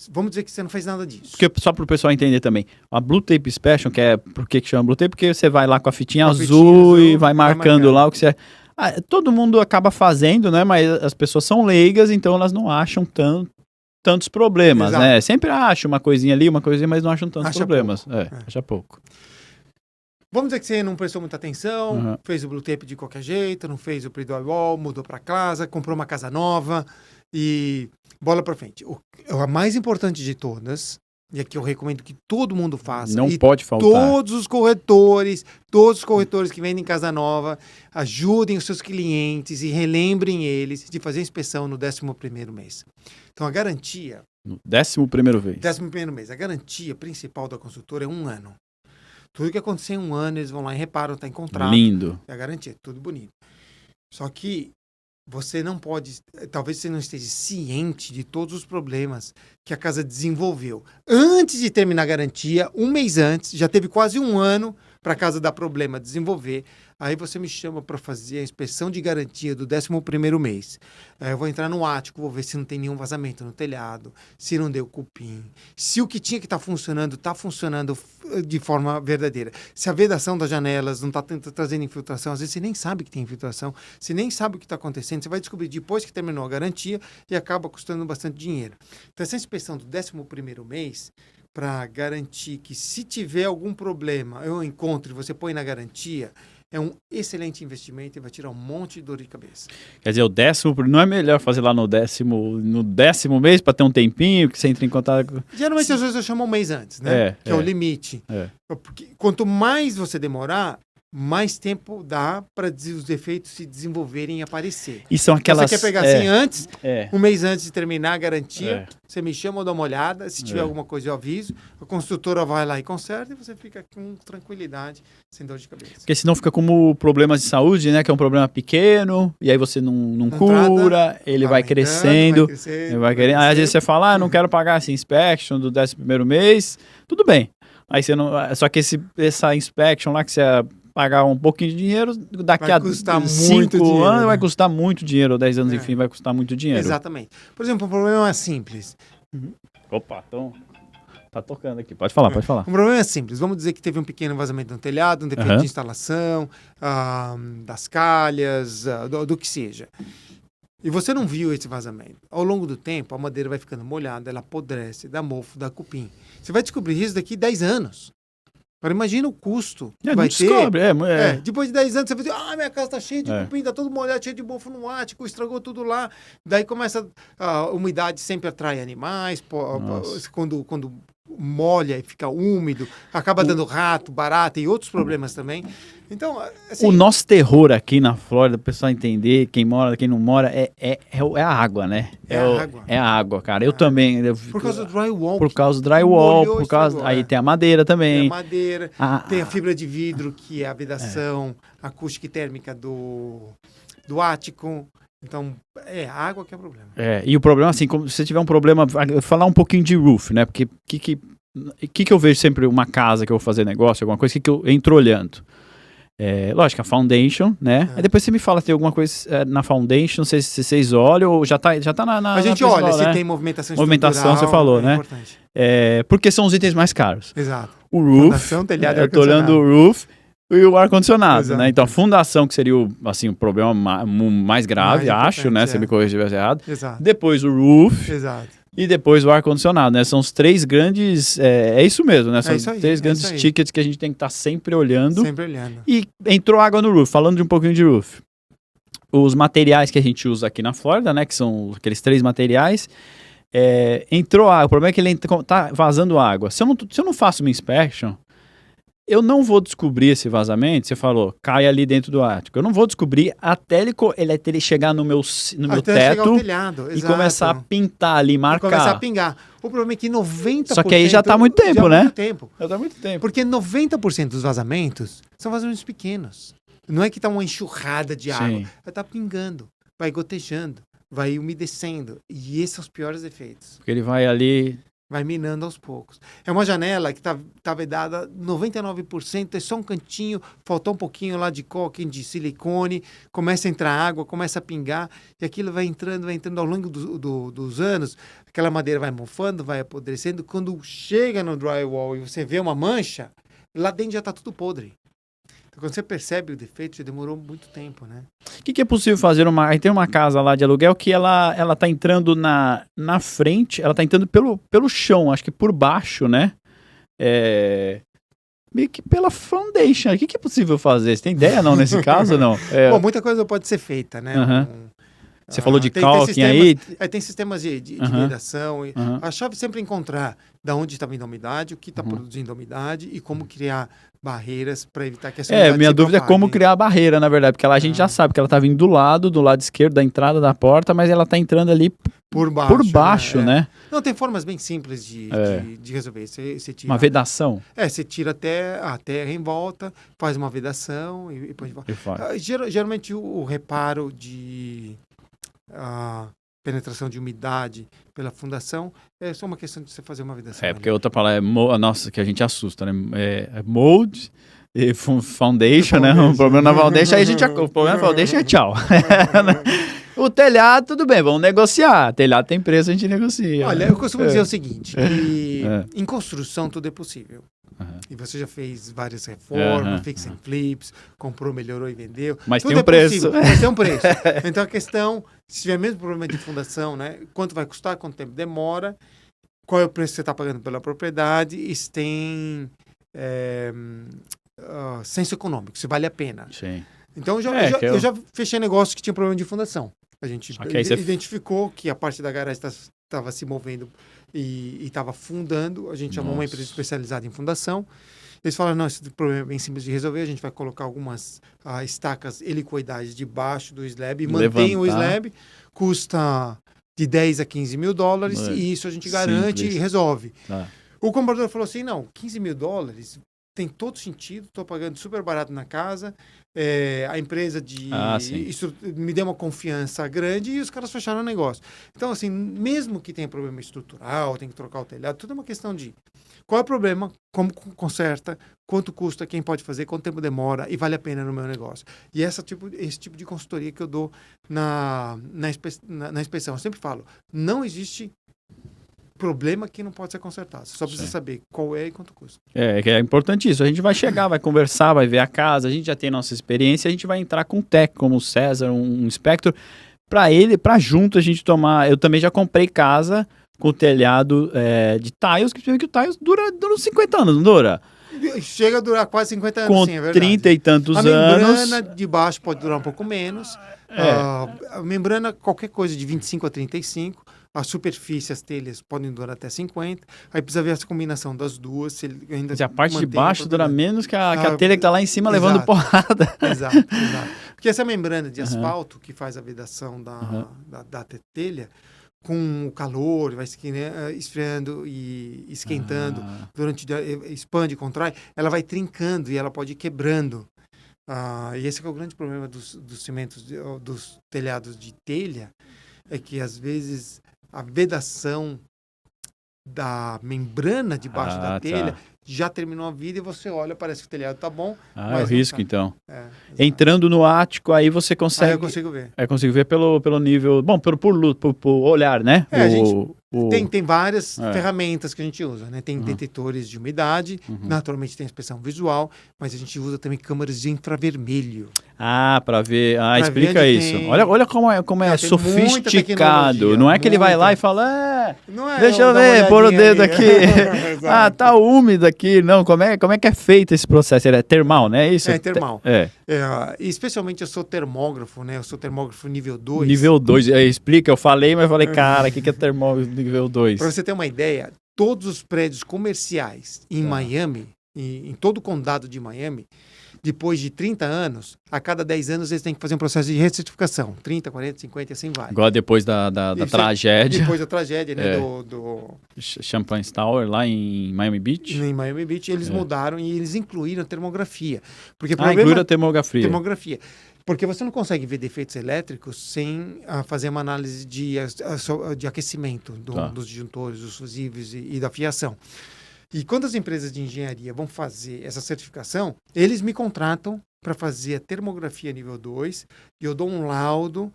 vamos dizer que você não fez nada disso. Porque, só para o pessoal entender também, a Blue Tape Inspection, por que chama Blue Tape? Porque você vai lá com a fitinha azul e vai marcando lá o que você... todo mundo acaba fazendo, né? Mas as pessoas são leigas, então elas não acham tantos problemas, Exato. né? Sempre acham uma coisinha ali, uma coisinha, mas não acham tantos problemas. Pouco. Acha pouco. Vamos dizer que você não prestou muita atenção, fez o Blue Tape de qualquer jeito, não fez o pre-wall, mudou para casa, comprou uma casa nova e bola para frente. A mais importante de todas, e aqui eu recomendo que todo mundo faça. Não pode faltar. Todos os corretores que vendem casa nova, ajudem os seus clientes e relembrem eles de fazer a inspeção no 11º mês. Então, a garantia... No 11º mês. 11º mês. A garantia principal da construtora é 1 ano. Tudo que acontecer em 1 ano, eles vão lá e reparam, está em contrato. Lindo. É a garantia, tudo bonito. Só que você não pode, talvez você não esteja ciente de todos os problemas que a casa desenvolveu. Antes de terminar a garantia, 1 mês antes, já teve quase 1 ano para a casa dar problema, desenvolver. Aí você me chama para fazer a inspeção de garantia do 11º mês. Aí eu vou entrar no ático, vou ver se não tem nenhum vazamento no telhado, se não deu cupim, se o que tinha que estar funcionando está funcionando de forma verdadeira. Se a vedação das janelas não está trazendo infiltração, às vezes você nem sabe que tem infiltração, você nem sabe o que está acontecendo, você vai descobrir depois que terminou a garantia e acaba custando bastante dinheiro. Então essa inspeção do 11º mês, para garantir que se tiver algum problema, eu encontro e você põe na garantia, é um excelente investimento e vai tirar um monte de dor de cabeça. Quer dizer, não é melhor fazer lá no 10º mês para ter um tempinho que você entra em contato? Geralmente às vezes eu chamo 1 mês antes, né? Que é o limite. Porque quanto mais você demorar, mais tempo dá para os defeitos se desenvolverem e aparecer. E são aquelas... Você quer pegar assim antes, 1 mês antes de terminar a garantia, você me chama, eu dou uma olhada, se tiver alguma coisa eu aviso, a construtora vai lá e conserta e você fica com tranquilidade, sem dor de cabeça. Porque senão fica como problemas de saúde, né? Que é um problema pequeno, e aí você não cura, ele vai crescendo. Aí às vezes você fala, não quero pagar essa inspection do 11º mês, tudo bem. Aí você não... Só que essa inspection lá que você pagar um pouquinho de dinheiro, daqui a 5 anos vai custar muito dinheiro, ou 10 anos, enfim, vai custar muito dinheiro. Exatamente. Por exemplo, um problema simples. Opa, então tá tocando aqui. Pode falar. Um problema simples. Vamos dizer que teve um pequeno vazamento no telhado, um defeito de instalação, das calhas, do que seja. E você não viu esse vazamento. Ao longo do tempo, a madeira vai ficando molhada, ela apodrece, dá mofo, dá cupim. Você vai descobrir isso daqui a 10 anos. Agora imagina o custo que vai ter. Depois de 10 anos você vai dizer, minha casa tá cheia de cupim, tá todo molhado, cheio de mofo no ático, estragou tudo lá. Daí começa a umidade, sempre atrai animais, quando molha e fica úmido, acaba dando rato, barata e outros problemas também. Então, assim, o nosso terror aqui na Flórida, o pessoal entender, quem mora, quem não mora, é a água, né? É a água, cara. Eu também. Por causa do drywall. Por causa do drywall, aí tem a madeira também. Tem a madeira, tem a fibra de vidro, que é a vedação acústica e térmica do ático. Então, a água que é o problema. E o problema, assim, como se você tiver um problema, falar um pouquinho de roof, né? Porque que eu vejo sempre uma casa que eu vou fazer negócio, alguma coisa, que eu entro olhando? Lógico, a foundation, né? Aí depois você me fala se tem alguma coisa na foundation, não sei se vocês olham ou já tá na a gente olha, se tem movimentação estrutural. Você falou, né? Importante. Porque são os itens mais caros. Exato. o roof. Fundação, telhado e eu tô olhando o roof e o ar-condicionado, Exato. né? Então a fundação, que seria o problema mais grave, Mais acho, né? importante, Você me corrige se estiver errado. Exato. Depois o roof Exato. e depois o ar-condicionado, né? São os três grandes... É isso mesmo, né? São isso aí, três é grandes isso aí. tickets que a gente tem que estar sempre olhando. Sempre olhando. E entrou água no roof. Falando de um pouquinho de roof. Os materiais que a gente usa aqui na Flórida, né? Que são aqueles 3 materiais. Entrou água. O problema é que ele tá vazando água. Se eu não faço uma inspection, eu não vou descobrir esse vazamento. Você falou, cai ali dentro do ático. Eu não vou descobrir até ele chegar no meu Até chegar ao teto telhado, e exato. começar a pintar ali, marcar. Começar a pingar. O problema é que 90%... Só que aí já tá há muito tempo, já há né? muito tempo. Já tá muito tempo. Porque 90% dos vazamentos são vazamentos pequenos. Não é que tá uma enxurrada de água. Sim. Vai tá pingando, vai gotejando, vai umedecendo. E esses são os piores efeitos. Porque ele vai ali... Vai minando aos poucos. É uma janela que tá vedada 99%, é só um cantinho, faltou um pouquinho lá de caulking, de silicone, começa a entrar água, começa a pingar, e aquilo vai entrando ao longo dos anos, aquela madeira vai mofando, vai apodrecendo, quando chega no drywall e você vê uma mancha, lá dentro já tá tudo podre. Então, quando você percebe o defeito, já demorou muito tempo, né? O que é possível fazer? Tem uma casa lá de aluguel que ela tá entrando na frente, ela tá entrando pelo chão, acho que por baixo, né? Meio que pela foundation. O que é possível fazer? Você tem ideia, não, nesse caso, não? Bom, muita coisa pode ser feita, né? Você falou de tem caulking aí? Tem sistemas de vedação. A chave é sempre encontrar da onde está vindo a umidade, o que está produzindo a umidade e como criar barreiras para evitar que essa umidade minha se dúvida é propague. como criar a barreira, na verdade, porque lá a gente já sabe que ela tá vindo do lado esquerdo da entrada da porta, mas ela tá entrando ali por baixo, né? Não, tem formas bem simples de resolver. Você tira, uma vedação? Você tira até a terra em volta, faz uma vedação e põe de volta. Geralmente o reparo de penetração de umidade pela fundação é só uma questão de você fazer uma vedação. Porque outra palavra nossa, que a gente assusta, né? Mold e foundation, né? O problema na foundation, o problema na foundation é tchau. O telhado, tudo bem, vamos negociar. Telhado tem preço, a gente negocia. Olha, eu costumo dizer o seguinte, que em construção tudo é possível. E você já fez várias reformas, fix and flips, comprou, melhorou e vendeu. Mas tudo tem um preço. Mas tem um preço. Então a questão, se tiver mesmo problema de fundação, né? Quanto vai custar, quanto tempo demora, qual é o preço que você está pagando pela propriedade e se tem senso econômico, se vale a pena. Sim. Então eu já fechei negócio que tinha problema de fundação. A gente identificou que a parte da garagem estava se movendo e estava fundando. A gente chamou uma empresa especializada em fundação. Eles falaram, não, esse problema é bem simples de resolver. A gente vai colocar algumas estacas helicoidais debaixo do slab e mantém o slab. Custa de 10 a 15 mil dólares e isso a gente garante e resolve. O comprador falou assim, não, 15 mil dólares tem todo sentido, estou pagando super barato na casa, a empresa isso me deu uma confiança grande e os caras fecharam o negócio. Então, assim, mesmo que tenha problema estrutural, tem que trocar o telhado, tudo é uma questão de qual é o problema, como conserta, quanto custa, quem pode fazer, quanto tempo demora e vale a pena no meu negócio. E esse tipo de consultoria que eu dou na inspeção. Eu sempre falo, não existe problema que não pode ser consertado. Você só precisa saber qual é e quanto custa. É importante isso. A gente vai chegar, vai conversar, vai ver a casa, a gente já tem nossa experiência, a gente vai entrar com um técnico como o César, um Inspector, para junto a gente tomar... Eu também já comprei casa com telhado de tiles, que o tiles dura uns 50 anos, não dura? Chega a durar quase 50 anos, com sim, é verdade. 30 e tantos anos. A membrana de baixo pode durar um pouco menos. A membrana, qualquer coisa de 25 a 35. A superfície, as telhas podem durar até 50. Aí precisa ver essa combinação das duas. Se ele ainda a parte de baixo dura menos que a telha que está lá em cima levando porrada. Exato. Porque essa membrana de asfalto que faz a vedação da telha, com o calor, vai esfriando e esquentando, expande, contrai, ela vai trincando e ela pode ir quebrando. E esse é o grande problema dos cimentos, dos telhados de telha, é que às vezes a vedação da membrana debaixo da telha já terminou a vida e você olha, parece que o telhado tá bom. É o risco, então. Entrando no ático, aí você consegue... eu consigo ver. Consigo ver pelo nível... Bom, por olhar, né? Tem várias ferramentas que a gente usa, né? Tem detectores de umidade, naturalmente tem inspeção visual, mas a gente usa também câmeras de infravermelho. Para ver. Explica ver isso. Olha como é sofisticado. Não é que ele vai lá e fala, deixa eu ver, pôr o dedo aqui. Tá úmido aqui. Não, como é que é feito esse processo? Ele é termal, né? Isso? É termal. Especialmente eu sou termógrafo, né? Eu sou termógrafo nível 2. Nível 2, explica, eu falei, cara, o que é termógrafo nível 2? Para você ter uma ideia, todos os prédios comerciais em Miami, em todo o condado de Miami, depois de 30 anos, a cada 10 anos eles têm que fazer um processo de recertificação. 30, 40, 50 e assim vai. Igual depois da tragédia. Depois da tragédia, né? Do Champagne Tower, lá em Miami Beach. Em Miami Beach, eles mudaram e eles incluíram a termografia. Porque incluíram a termografia. Porque você não consegue ver defeitos elétricos sem fazer uma análise de aquecimento dos disjuntores, dos fusíveis e da fiação. E quando as empresas de engenharia vão fazer essa certificação, eles me contratam para fazer a termografia nível 2 e eu dou um laudo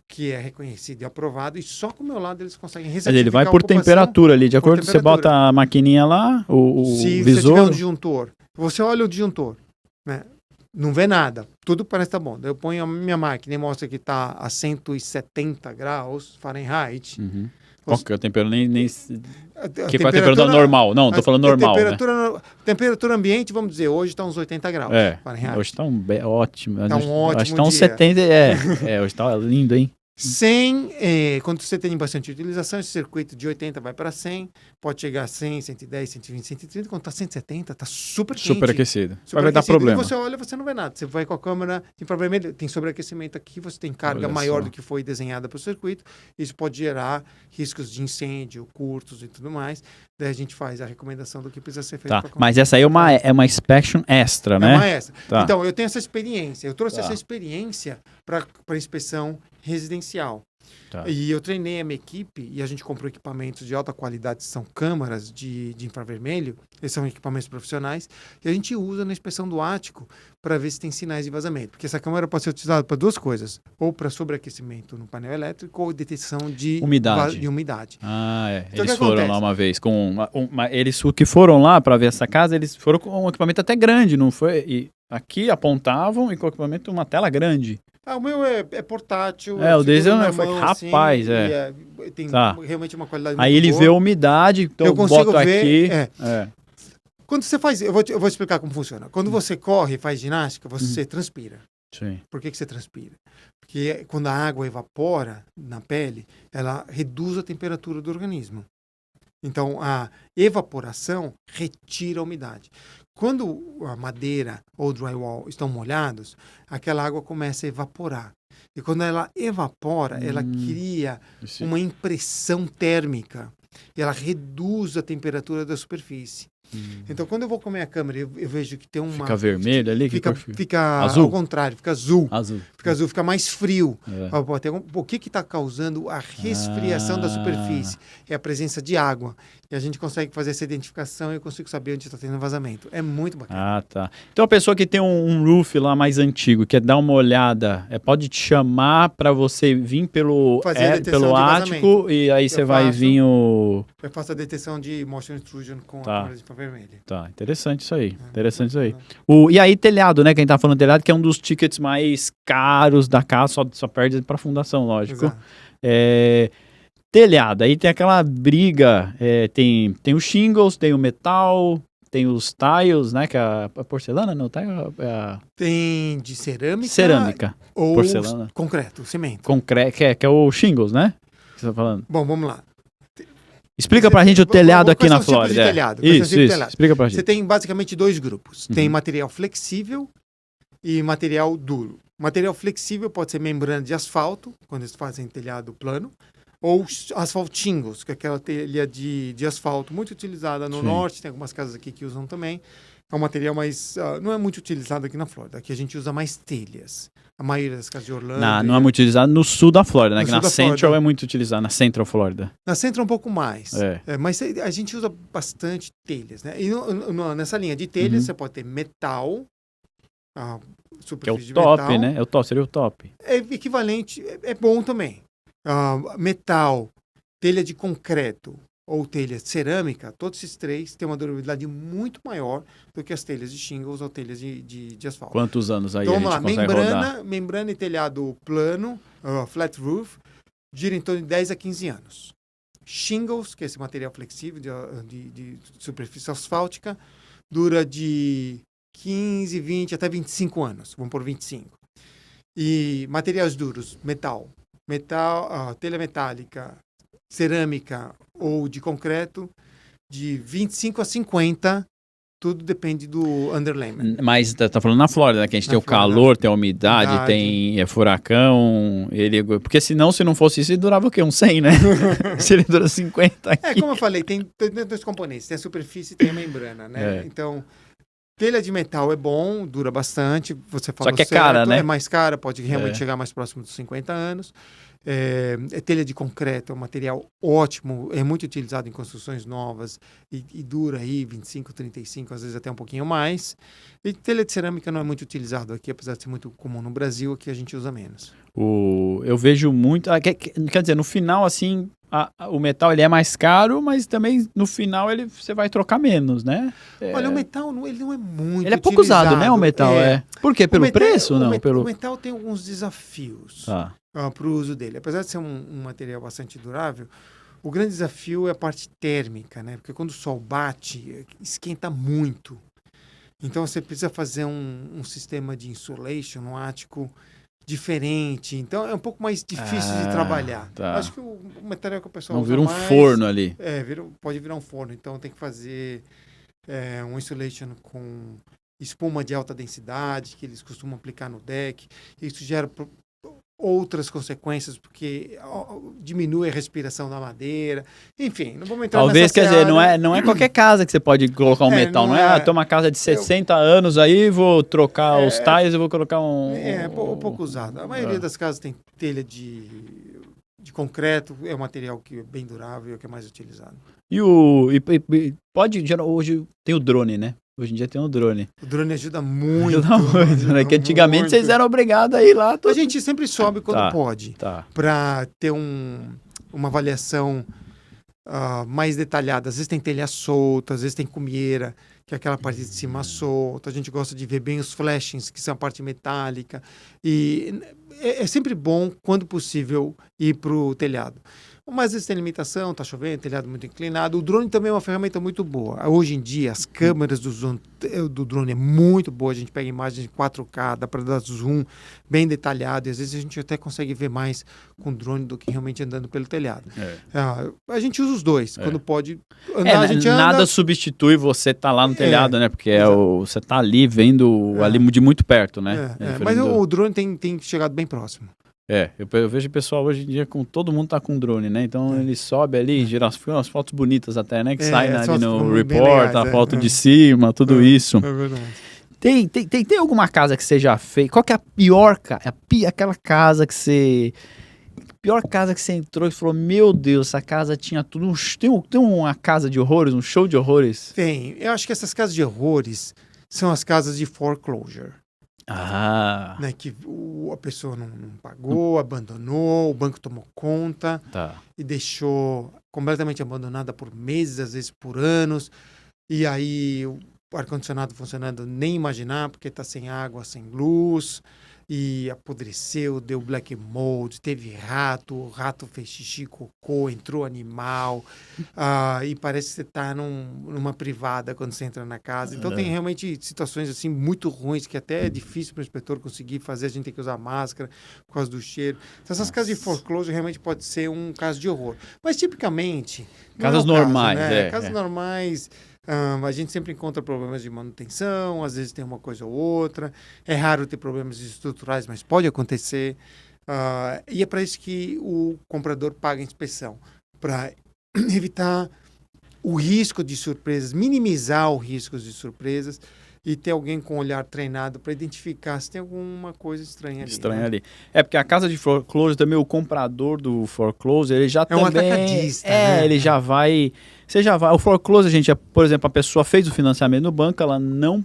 que é reconhecido e aprovado e só com o meu lado eles conseguem recertificar. Ele vai por temperatura ali, de acordo com você bota a maquininha lá, o Se visor... você tiver um disjuntor, você olha o disjuntor, né? Não vê nada, tudo parece estar bom. Eu ponho a minha máquina e mostra que está a 170 graus Fahrenheit. Qual que é a temperatura? Qual a temperatura normal? Não, estou falando normal, temperatura ambiente, vamos dizer, hoje está uns 80 graus Fahrenheit. Hoje está ótimo. Está um ótimo Acho que está uns 70, hoje está lindo, hein? Quando você tem bastante utilização, esse circuito de 80 vai para 100, pode chegar a 100, 110, 120, 130, quando está 170, está super quente. Superaquecido. Vai dar problema. E você olha, você não vê nada. Você vai com a câmera infravermelho, tem sobreaquecimento aqui, você tem carga maior do que foi desenhada para o circuito, isso pode gerar riscos de incêndio, curtos e tudo mais. Daí a gente faz a recomendação do que precisa ser feito. Mas essa aí é uma inspection extra, né? É uma extra. Então, eu tenho essa experiência. Eu trouxe essa experiência para inspeção residencial. E eu treinei a minha equipe e a gente comprou equipamentos de alta qualidade, são câmaras de infravermelho, eles são equipamentos profissionais, e a gente usa na inspeção do ático para ver se tem sinais de vazamento. Porque essa câmera pode ser utilizada para duas coisas, ou para sobreaquecimento no painel elétrico ou detecção de umidade. Então, eles foram lá uma vez, eles que foram lá para ver essa casa, eles foram com um equipamento até grande, não foi? E aqui apontavam e com o equipamento uma tela grande. O meu é portátil. O deles rapaz, tem realmente uma qualidade muito boa. Aí ele vê a umidade, então eu consigo ver, aqui. Quando você faz, eu vou explicar como funciona. Quando você corre e faz ginástica, você transpira. Sim. Por que você transpira? Porque quando a água evapora na pele, ela reduz a temperatura do organismo. Então, a evaporação retira a umidade. Quando a madeira ou o drywall estão molhados, aquela água começa a evaporar. E quando ela evapora, ela cria uma impressão térmica. E ela reduz a temperatura da superfície. Então, quando eu vou com a minha câmera, eu vejo que tem uma... Fica vermelho ali? Fica azul? Ao contrário, fica azul. Fica azul, fica mais frio. O que está causando a resfriação da superfície? É a presença de água. E a gente consegue fazer essa identificação e eu consigo saber onde está tendo vazamento. É muito bacana. Então, a pessoa que tem um roof lá mais antigo, quer dar uma olhada, pode te chamar para você vir pelo ático e aí você vai vir o... Eu faço a detecção de motion intrusion com a câmera de infravermelho. Interessante isso aí. E aí, telhado, né? Quem tá falando telhado, que é um dos tickets mais caros da casa, só perde para fundação, lógico. Telhado, aí tem aquela briga, tem os shingles, tem o metal, tem os tiles, né? Que é a porcelana, não? Tem de cerâmica. Cerâmica. Ou porcelana. Concreto, cimento. Que é o shingles, né? Que você tá falando. Bom, vamos lá. Explica pra gente o telhado aqui na Flórida. Isso, explica pra gente. Você tem basicamente dois grupos. Tem material flexível e material duro. Material flexível pode ser membrana de asfalto, quando eles fazem telhado plano, ou asfalto shingles, que é aquela telha de asfalto muito utilizada no norte, tem algumas casas aqui que usam também. É um material mais... não é muito utilizado aqui na Flórida. Aqui a gente usa mais telhas. A maioria das casas de Orlando... Não é muito utilizado no sul da Flórida, né? Que na Central é muito utilizado, na Central Flórida. Na Central um pouco mais. Mas a gente usa bastante telhas, né? E nessa linha de telhas você pode ter metal, superfície de metal. Que é o top, né? Seria o top. É equivalente, é bom também. Metal telha de concreto ou telha cerâmica, todos esses três têm uma durabilidade muito maior do que as telhas de shingles ou telhas de asfalto. Quantos anos aí Então a vamos gente lá, consegue rodar? membrana e telhado plano, flat roof, gira em torno de 10 a 15 anos. Shingles, que é esse material flexível de superfície asfáltica, dura de 15, 20 até 25 anos. Vamos por 25. E materiais duros, metal, telha metálica, cerâmica ou de concreto, de 25 a 50, tudo depende do underlayment. Mas tá falando na Flórida, né? Que a gente tem o Flórida, calor, tem a umidade, tem furacão. Porque senão, se não fosse isso, ele durava o quê? Uns 100, né? Se ele dura 50 aqui. Como eu falei, tem dois componentes. Tem a superfície e tem a membrana, né? Então, telha de metal é bom, dura bastante. Você falou Só que é certo, cara, né? É mais cara, pode realmente chegar mais próximo dos 50 anos. Telha de concreto é um material ótimo, é muito utilizado em construções novas e dura aí 25, 35, às vezes até um pouquinho mais. E telha de cerâmica não é muito utilizado aqui, apesar de ser muito comum no Brasil, aqui a gente usa menos. Eu vejo muito... Quer dizer, no final, assim, o metal ele é mais caro, mas também no final você vai trocar menos, né? Olha, o metal ele não é muito ele é pouco utilizado. usado, né, o metal? Por quê? Pelo preço? Não, o metal tem alguns desafios. Para o uso dele. Apesar de ser um material bastante durável, o grande desafio é a parte térmica, né? Porque quando o sol bate, esquenta muito. Então você precisa fazer um sistema de insulation, um ático diferente. Então é um pouco mais difícil de trabalhar. Tá. Acho que o material que o pessoal não usa vira um mais, forno ali. Pode virar um forno. Então tem que fazer um insulation com espuma de alta densidade, que eles costumam aplicar no deck. Isso gera outras consequências, porque diminui a respiração da madeira. Enfim, não vamos entrar Talvez, nessa quer seara. dizer, não é qualquer casa que você pode colocar um metal, não é? Tem uma casa de 60 anos aí, vou trocar os tiles e vou colocar um pouco usado. A maioria das casas tem telha de concreto, é um material que é bem durável, é o que é mais utilizado. Hoje tem o drone, né? Hoje em dia tem um drone. O drone ajuda muito. Ajuda muito, né? Que antigamente vocês eram obrigados a ir lá. A gente sempre sobe quando pode. Para ter uma avaliação mais detalhada. Às vezes tem telha solta, às vezes tem cumieira, que é aquela parte de cima solta. A gente gosta de ver bem os flashings, que são a parte metálica. E é sempre bom, quando possível, ir para o telhado. Mas às vezes tem limitação, está chovendo, telhado muito inclinado. O drone também é uma ferramenta muito boa. Hoje em dia, as câmeras do drone é muito boa. A gente pega imagens em 4K, dá para dar zoom bem detalhado. E às vezes a gente até consegue ver mais com o drone do que realmente andando pelo telhado. A gente usa os dois. Quando pode andar, a gente anda. Nada substitui você estar lá no telhado, né? Porque você está ali vendo ali de muito perto, né? Mas o drone tem chegado bem próximo. Eu vejo o pessoal hoje em dia todo mundo tá com drone, né? Então ele sobe ali, gera umas fotos bonitas até, né? Que saem ali no report, a foto de cima, tudo isso. É verdade. Tem alguma casa que você já fez? Qual que é a pior casa? Aquela casa que você... Pior casa que você entrou e falou, meu Deus, essa casa tinha tudo. Tem uma casa de horrores, um show de horrores? Tem. Eu acho que essas casas de horrores são as casas de foreclosure. Né, que a pessoa não pagou, abandonou, o banco tomou conta e deixou completamente abandonada por meses, às vezes por anos. E aí o ar-condicionado funcionando, nem imaginar, porque está sem água, sem luz. E apodreceu, deu black mold, teve rato, o rato fez xixi, cocô, entrou animal. E parece que você está numa privada quando você entra na casa. Então tem realmente situações assim muito ruins que até é difícil para o inspetor conseguir fazer. A gente tem que usar máscara por causa do cheiro. Então essas casas de foreclosure realmente pode ser um caso de horror. Mas tipicamente... Casas normais, né? Casas normais... a gente sempre encontra problemas de manutenção, às vezes tem uma coisa ou outra. É raro ter problemas estruturais, mas pode acontecer. E é para isso que o comprador paga a inspeção, para evitar o risco de surpresas, minimizar o risco de surpresas e ter alguém com um olhar treinado para identificar se tem alguma coisa estranha ali. É porque a casa de foreclosure também, o comprador do foreclosure, ele já um atacadista, né? Ele já vai você já vai. O foreclose, por exemplo, a pessoa fez o financiamento no banco, ela não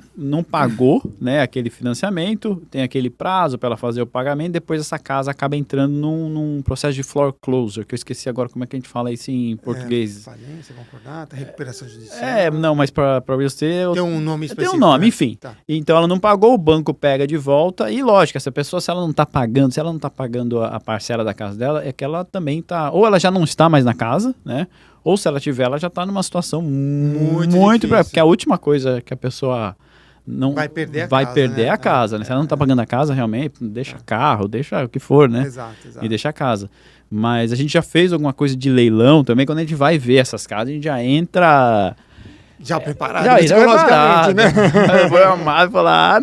pagou, né, aquele financiamento, tem aquele prazo para ela fazer o pagamento, depois essa casa acaba entrando num processo de foreclosure, que eu esqueci agora como é que a gente fala isso em português. Falência, concordata, recuperação judicial. Não, mas para real estate... Tem um nome específico. Tem um nome, enfim. Tá. Então ela não pagou, o banco pega de volta e lógico, essa pessoa, se ela não está pagando a parcela da casa dela, é que ela também está, ou ela já não está mais na casa, né? Ou se ela tiver, ela já está numa situação muito difícil, porque a última coisa que a pessoa não vai perder a casa, né? Se ela não está pagando a casa, realmente, deixa carro, deixa o que for, né? Exato. E deixa a casa. Mas a gente já fez alguma coisa de leilão também, quando a gente vai ver essas casas, a gente já entra... Já preparado, já psicologicamente, né? Foi amado e falar,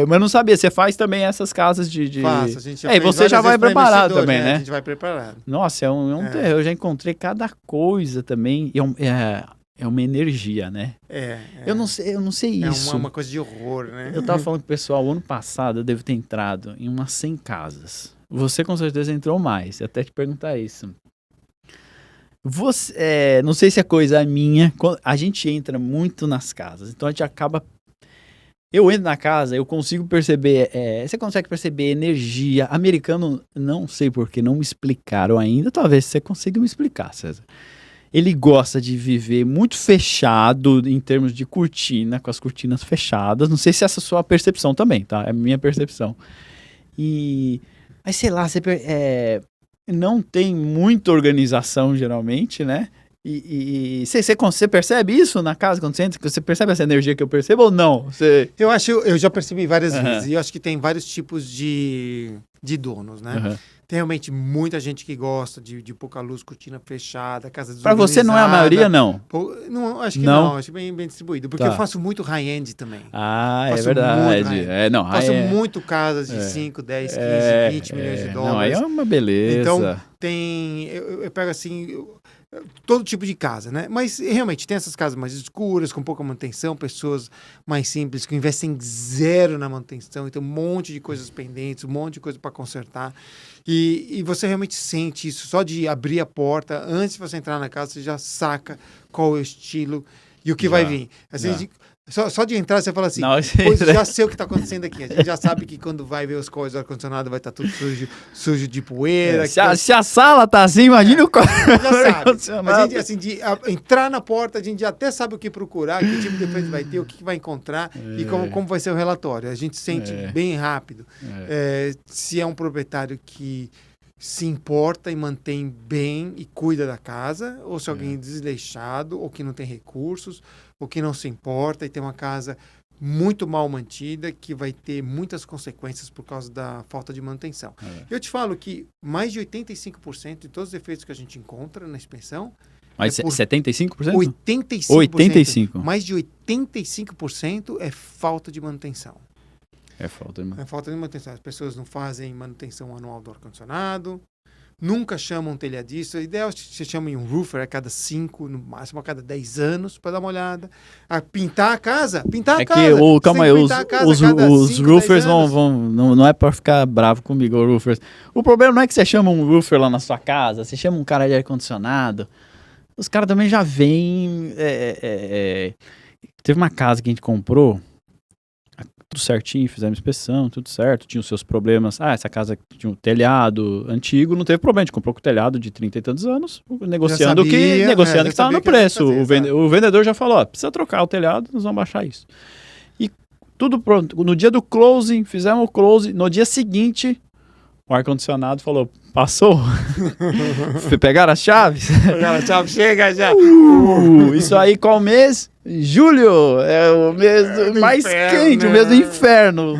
mas não sabia, você faz também essas casas de... Faço, a gente já e você já vai preparado também, né? A gente vai preparado. Nossa, é um terror, eu já encontrei cada coisa também, é uma energia, né? Eu não sei isso. É uma coisa de horror, né? Eu tava falando com o pessoal, ano passado eu devo ter entrado em umas 100 casas. Você com certeza entrou mais, eu até te perguntar isso. Não sei se é coisa minha, a gente entra muito nas casas, então a gente acaba... Eu entro na casa, eu consigo perceber, você consegue perceber energia. Americano, não sei porque, não me explicaram ainda, talvez você consiga me explicar, César. Ele gosta de viver muito fechado em termos de cortina, com as cortinas fechadas, não sei se essa é a sua percepção também, tá? É a minha percepção. Mas sei lá, não tem muita organização, geralmente, né? E você percebe isso na casa quando você entra? Você percebe essa energia que eu percebo ou não? Eu já percebi várias vezes. E eu acho que tem vários tipos de donos, né? Tem realmente muita gente que gosta de pouca luz, cortina fechada, casa desorganizada. Pra você não é a maioria, não? Acho que não. Acho bem distribuído. Porque eu faço muito high-end também. É verdade. Faço muito casas de 5, 10, 15, 20 milhões de dólares. Não, aí é uma beleza. Então, eu pego assim... todo tipo de casa, né? Mas realmente tem essas casas mais escuras, com pouca manutenção, pessoas mais simples que investem zero na manutenção, então um monte de coisas pendentes, um monte de coisa para consertar. E você realmente sente isso só de abrir a porta, antes de você entrar na casa, você já saca qual é o estilo e o que vai vir. Assim, só de entrar, você fala assim, já sei o que está acontecendo aqui. A gente já sabe que quando vai ver os coisas do ar-condicionado vai estar tudo sujo de poeira. Se a sala tá assim, imagina o ar-condicionado. A gente, assim, de entrar na porta, a gente já até sabe o que procurar, que tipo de defeito vai ter, o que vai encontrar e como vai ser o relatório. A gente sente bem rápido. Se é um proprietário que se importa e mantém bem e cuida da casa, ou se alguém é desleixado, ou que não tem recursos, ou que não se importa e tem uma casa muito mal mantida, que vai ter muitas consequências por causa da falta de manutenção. Eu te falo que mais de 85% de todos os defeitos que a gente encontra na inspeção... Mas 75%? 85%. Mais de 85% é falta de manutenção. É falta de manutenção. As pessoas não fazem manutenção anual do ar-condicionado, nunca chamam um telhadista. O ideal é que você chame um roofer a cada 5, no máximo a cada 10 anos, para dar uma olhada. Pintar a casa. Calma aí, os roofers não é para ficar bravo comigo, roofers. O problema não é que você chama um roofer lá na sua casa, você chama um cara de ar-condicionado. Os caras também já vêm... Teve uma casa que a gente comprou, tudo certinho, fizemos inspeção, tudo certo, tinha os seus problemas. Essa casa tinha um telhado antigo, não teve problema, a gente comprou com o telhado de 30 e tantos anos, negociando que estava no preço. O vendedor já falou, precisa trocar o telhado, nós vamos baixar isso. E tudo pronto. No dia do closing, fizemos o closing, no dia seguinte, o ar-condicionado falou, passou? Pegaram as chaves? Pegaram as chaves, chega já! Isso aí qual mês? Julho, é o mês mais quente, o mês do inferno.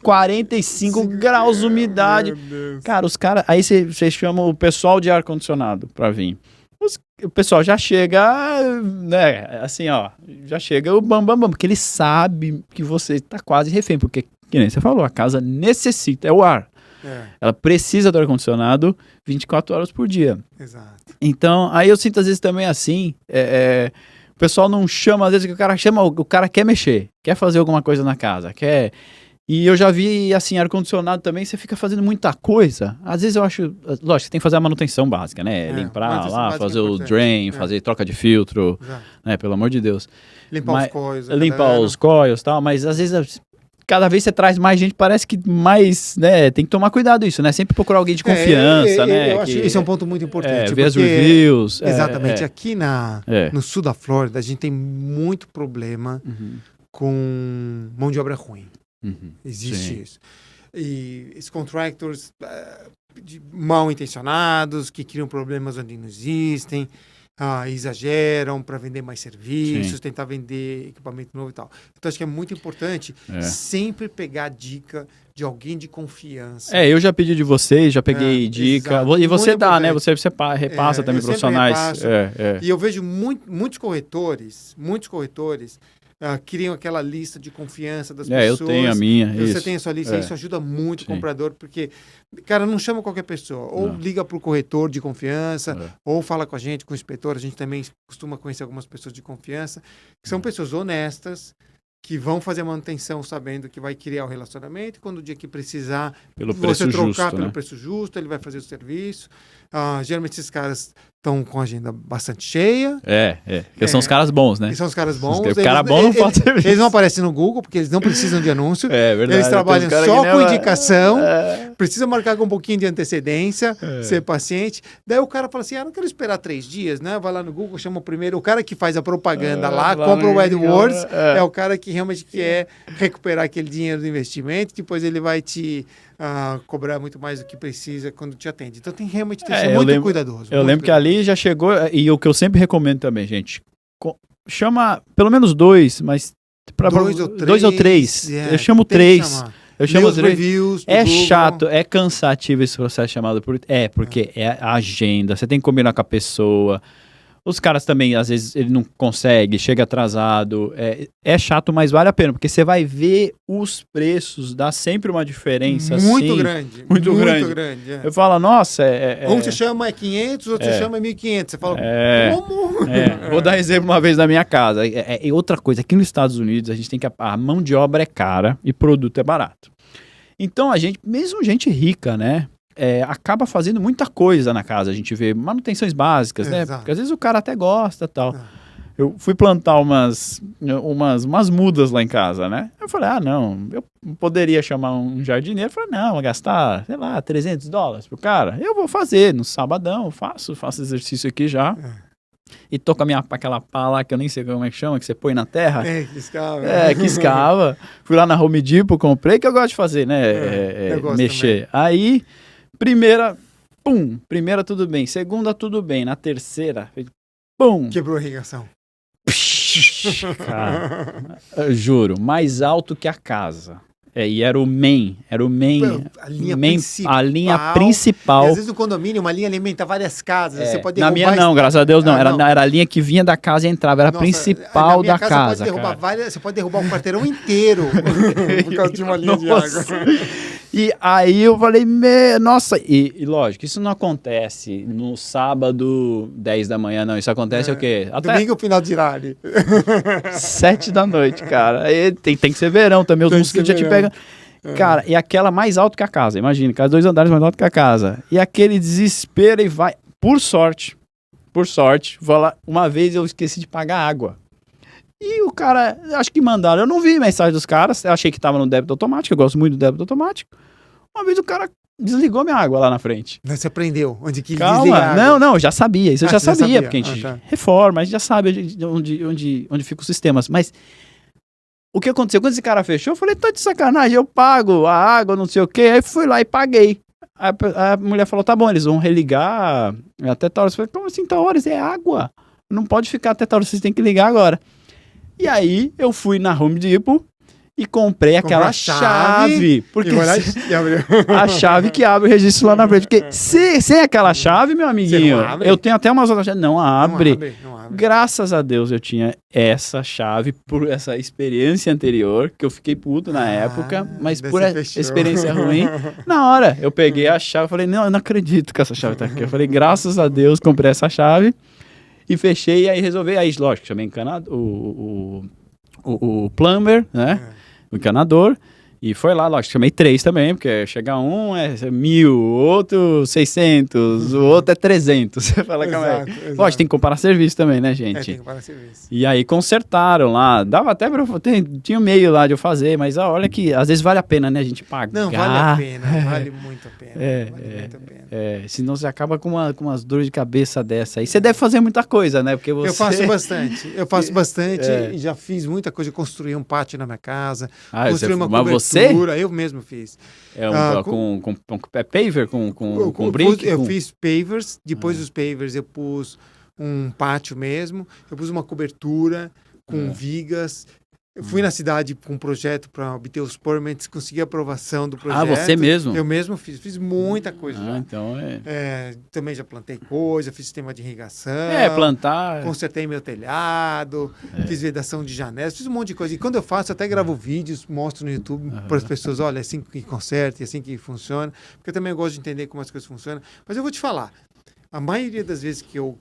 45 graus, umidade. Cara, os caras... Aí você chama o pessoal de ar-condicionado pra vir. O pessoal já chega, né, assim, ó, já chega o bam, porque ele sabe que você tá quase refém, porque, que nem você falou, a casa necessita, é o ar. Ela precisa do ar-condicionado 24 horas por dia. Exato. Então, aí eu sinto às vezes também assim, o pessoal não chama, às vezes o cara chama, o cara quer mexer, quer fazer alguma coisa na casa, quer... E eu já vi, assim, ar-condicionado também, você fica fazendo muita coisa. Às vezes eu acho, lógico, você tem que fazer a manutenção básica, né? Limpar lá, fazer o drain, fazer troca de filtro, né? Pelo amor de Deus. Limpar os coils e tal, mas às vezes, cada vez você traz mais gente, parece que mais, né? Tem que tomar cuidado isso, né? Sempre procurar alguém de confiança, né? Eu acho que esse é um ponto muito importante. Ver as reviews. Exatamente. Aqui no sul da Flórida, a gente tem muito problema com mão de obra ruim. Existe isso. E esses contractors mal intencionados, que criam problemas onde não existem, exageram para vender mais serviços, tentar vender equipamento novo e tal. Então, acho que é muito importante sempre pegar dica de alguém de confiança. Eu já pedi de vocês, já peguei dica. Exato. E você muito dá, né? Você repassa também profissionais. E eu vejo muitos corretores criam aquela lista de confiança das pessoas. Eu tenho a minha. Você tem a sua lista, isso ajuda muito o comprador, porque, cara, não chama qualquer pessoa. Ou liga para o corretor de confiança, ou fala com a gente, com o inspetor. A gente também costuma conhecer algumas pessoas de confiança, que são pessoas honestas, que vão fazer a manutenção sabendo que vai criar o relacionamento, e quando o dia que precisar, você trocar pelo preço justo, ele vai fazer o serviço. Geralmente esses caras estão com a agenda bastante cheia. Porque são os caras bons, né? São os caras bons. O cara bom não pode ser Eles não aparecem no Google, porque eles não precisam de anúncio. Verdade. Eles trabalham só com indicação. Precisa marcar com um pouquinho de antecedência, ser paciente. Daí o cara fala assim, não quero esperar 3 dias, né? Vai lá no Google, chama o primeiro. O cara que faz a propaganda lá compra o AdWords. É o cara que realmente quer recuperar aquele dinheiro do investimento. Depois ele vai te cobrar muito mais do que precisa quando te atende. Então tem realmente que ser muito cuidadoso. Eu lembro que ali já chegou, e o que eu sempre recomendo também, gente, chama pelo menos 2, mas para 2 ou 3. Eu chamo 3. Eu chamo 3. Reviews é chato, é cansativo esse processo chamado porque é a agenda, você tem que combinar com a pessoa. Os caras também, às vezes, ele não consegue, chega atrasado. É chato, mas vale a pena, porque você vai ver os preços, dá sempre uma diferença muito assim. Grande. Muito grande. Eu falo, nossa... Um se chama 500, outro se chama 1.500. Você fala, como? Vou dar exemplo uma vez na minha casa. E outra coisa, aqui nos Estados Unidos, a gente tem que... A mão de obra é cara e produto é barato. Então, a gente, mesmo gente rica, né? Acaba fazendo muita coisa na casa. A gente vê manutenções básicas, né? Porque às vezes o cara até gosta e tal. Eu fui plantar umas mudas lá em casa, né? Eu falei, não, eu poderia chamar um jardineiro. Eu falei, não, vou gastar, sei lá, $300 pro cara. Eu vou fazer no sabadão, faço exercício aqui já. E tô com aquela pá lá, que eu nem sei como é que chama, que você põe na terra. Que escava. Que escava. Fui lá na Home Depot, comprei, que eu gosto de fazer, né? Mexer. Também. Aí... Primeira tudo bem. Segunda, tudo bem. Na terceira, pum. Quebrou a irrigação. Cara, eu juro, mais alto que a casa. E era o main. A linha principal. E às vezes no condomínio, uma linha alimenta várias casas. Você pode derrubar. Na minha não, graças a Deus não. Era a linha que vinha da casa e entrava. Era a principal da casa. Você pode derrubar um quarteirão inteiro por causa de uma linha de água. E aí eu falei, nossa, e lógico, isso não acontece no sábado, 10 da manhã, não. Isso acontece o quê? Domingo, final de horário. 7 da noite, cara. Aí tem que ser verão também, os mosquitos já te pegam. Cara, e aquela mais alto que a casa, imagina, casa 2 andares mais alto que a casa. E aquele desespero e vai. Por sorte, uma vez eu esqueci de pagar água. E o cara, acho que mandaram, eu não vi mensagem dos caras, eu achei que tava no débito automático, eu gosto muito do débito automático. Uma vez o cara desligou minha água lá na frente. Você aprendeu onde que desliga? Não, eu já sabia, isso eu já sabia, porque a gente reforma, a gente já sabe onde ficam os sistemas, mas o que aconteceu? Quando esse cara fechou, eu falei, tá de sacanagem, eu pago a água, não sei o quê, aí fui lá e paguei. A mulher falou, tá bom, eles vão religar até tal hora. Eu falei, como assim, tal horas? É água, não pode ficar até tal hora, vocês têm que ligar agora. E aí, eu fui na Home Depot e comprei aquela chave. Porque a chave que abre o registro lá na frente. Porque sem aquela chave, meu amiguinho, eu tenho até umas outras chaves. Não abre. Graças a Deus eu tinha essa chave por essa experiência anterior, que eu fiquei puto na época, mas por experiência ruim. Na hora, eu peguei a chave e falei, não, eu não acredito que essa chave tá aqui. Eu falei, graças a Deus, comprei essa chave. E fechei, e aí resolvi. Aí, lógico, chamei o plumber, né? O encanador. E foi lá, lógico, chamei 3 também, porque chega um é 1.000, o outro 600, o outro é 300. Você fala, calma aí. Lógico, tem que comparar serviço também, né, gente? Tem que comparar serviço. E aí consertaram lá, dava até pra... Tinha um meio lá de eu fazer, mas olha que às vezes vale a pena, né, a gente pagar. Não, vale a pena, vale muito a pena. Vale muito a pena. Senão você acaba com umas dores de cabeça dessa aí. Você deve fazer muita coisa, né? Porque você... Eu faço bastante e já fiz muita coisa. Construí um pátio na minha casa, construí uma mas cobertura, você? Eu mesmo fiz. Com paver, com brick? Eu fiz pavers, depois dos pavers eu pus um pátio mesmo, eu pus uma cobertura com vigas. Eu fui na cidade com um projeto para obter os permits, consegui a aprovação do projeto. Ah, você mesmo? Eu mesmo fiz muita coisa já. Então também já plantei coisa, fiz sistema de irrigação. Plantar. Consertei meu telhado, fiz vedação de janelas, fiz um monte de coisa. E quando eu faço, até gravo vídeos, mostro no YouTube para as pessoas, olha, é assim que conserta, é assim que funciona. Porque eu também gosto de entender como as coisas funcionam. Mas eu vou te falar, a maioria das vezes que eu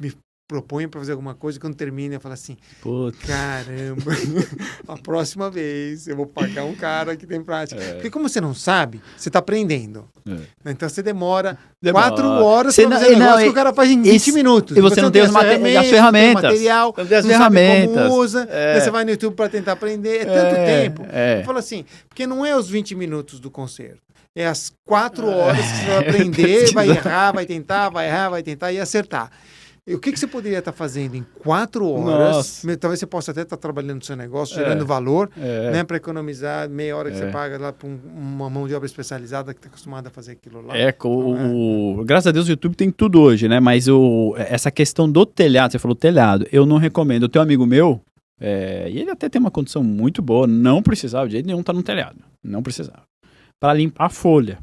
me proponho para fazer alguma coisa, quando termina eu falo assim, caramba, a próxima vez eu vou pagar um cara que tem prática. Porque como você não sabe, você está aprendendo. Então você demora 4 horas para fazer um negócio que o cara faz em 20 minutos. E você não tem as ferramentas. Material, não tem as ferramentas. Sabe como usa, daí você vai no YouTube para tentar aprender. É tanto tempo. Eu falo assim, porque não é os 20 minutos do concerto. É as 4 horas que você vai aprender, vai errar, vai tentar, vai errar, vai tentar e acertar. E o que você poderia estar fazendo em 4 horas? Talvez você possa até estar trabalhando no seu negócio, gerando valor, né, para economizar meia hora que você paga lá para uma mão de obra especializada que está acostumada a fazer aquilo lá. Graças a Deus o YouTube tem tudo hoje, né? Mas essa questão do telhado, você falou telhado, eu não recomendo. Eu tenho um amigo meu, e ele até tem uma condição muito boa, não precisava de jeito nenhum estar no telhado. Não precisava. Para limpar a folha.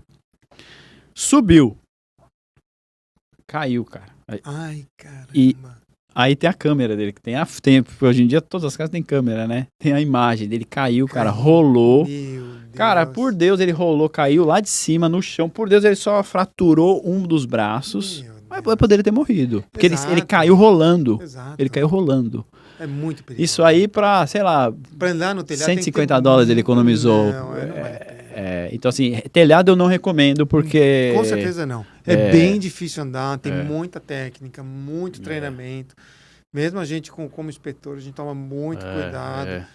Subiu. Caiu, cara. Ai, caramba. E aí tem a câmera dele, que tem hoje em dia todas as casas têm câmera, né? Tem a imagem dele, caiu, cara, rolou. Cara, por Deus, ele rolou, caiu lá de cima no chão. Por Deus, ele só fraturou um dos braços. Mas poderia ter morrido. Porque ele caiu rolando. Exato. Ele caiu rolando. É muito perigoso. Isso aí pra, sei lá, pra andar no telhado $150 ele economizou. Então, assim, telhado eu não recomendo porque... Com certeza não. É bem difícil andar, tem muita técnica, muito treinamento. Mesmo a gente, como inspetor, a gente toma muito cuidado.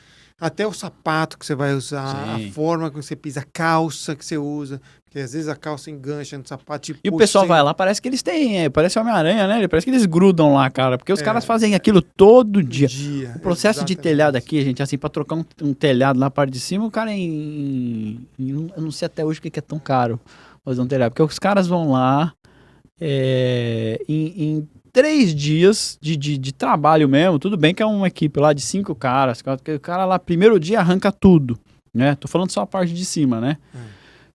Até o sapato que você vai usar, a forma que você pisa, a calça que você usa. Porque às vezes a calça engancha no sapato. E o pessoal vai lá, parece que eles têm... Parece Homem-Aranha, né? Parece que eles grudam lá, cara. Porque os caras fazem aquilo todo dia. O processo de telhado aqui, gente, assim, pra trocar um telhado na parte de cima, o cara eu não sei até hoje porque é tão caro fazer um telhado. Porque os caras vão lá em 3 dias de trabalho mesmo. Tudo bem que é uma equipe lá de 5 caras. O cara lá, primeiro dia, arranca tudo, né? Tô falando só a parte de cima, né?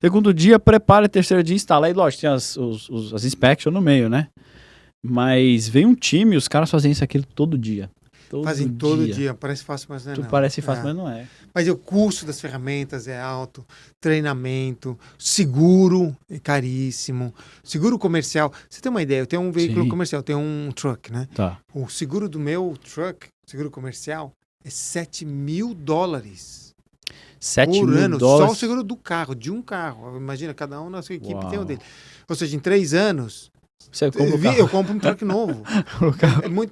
Segundo dia, prepara, terceiro dia, instala. Aí, lógico, tem as inspections no meio, né? Mas vem um time, os caras fazem isso aqui todo dia. Fazem todo dia. Parece fácil, mas não é. Parece fácil, mas não é. Mas o custo das ferramentas é alto, treinamento, seguro é caríssimo, seguro comercial. Você tem uma ideia, eu tenho um veículo comercial, eu tenho um truck, né? Tá. O seguro do meu truck, seguro comercial, é $7.000. 7 por mil ano, dólares. Só o seguro do carro, de um carro. Imagina, cada um na sua equipe tem o dele. Ou seja, em 3 anos, eu compro um truck novo.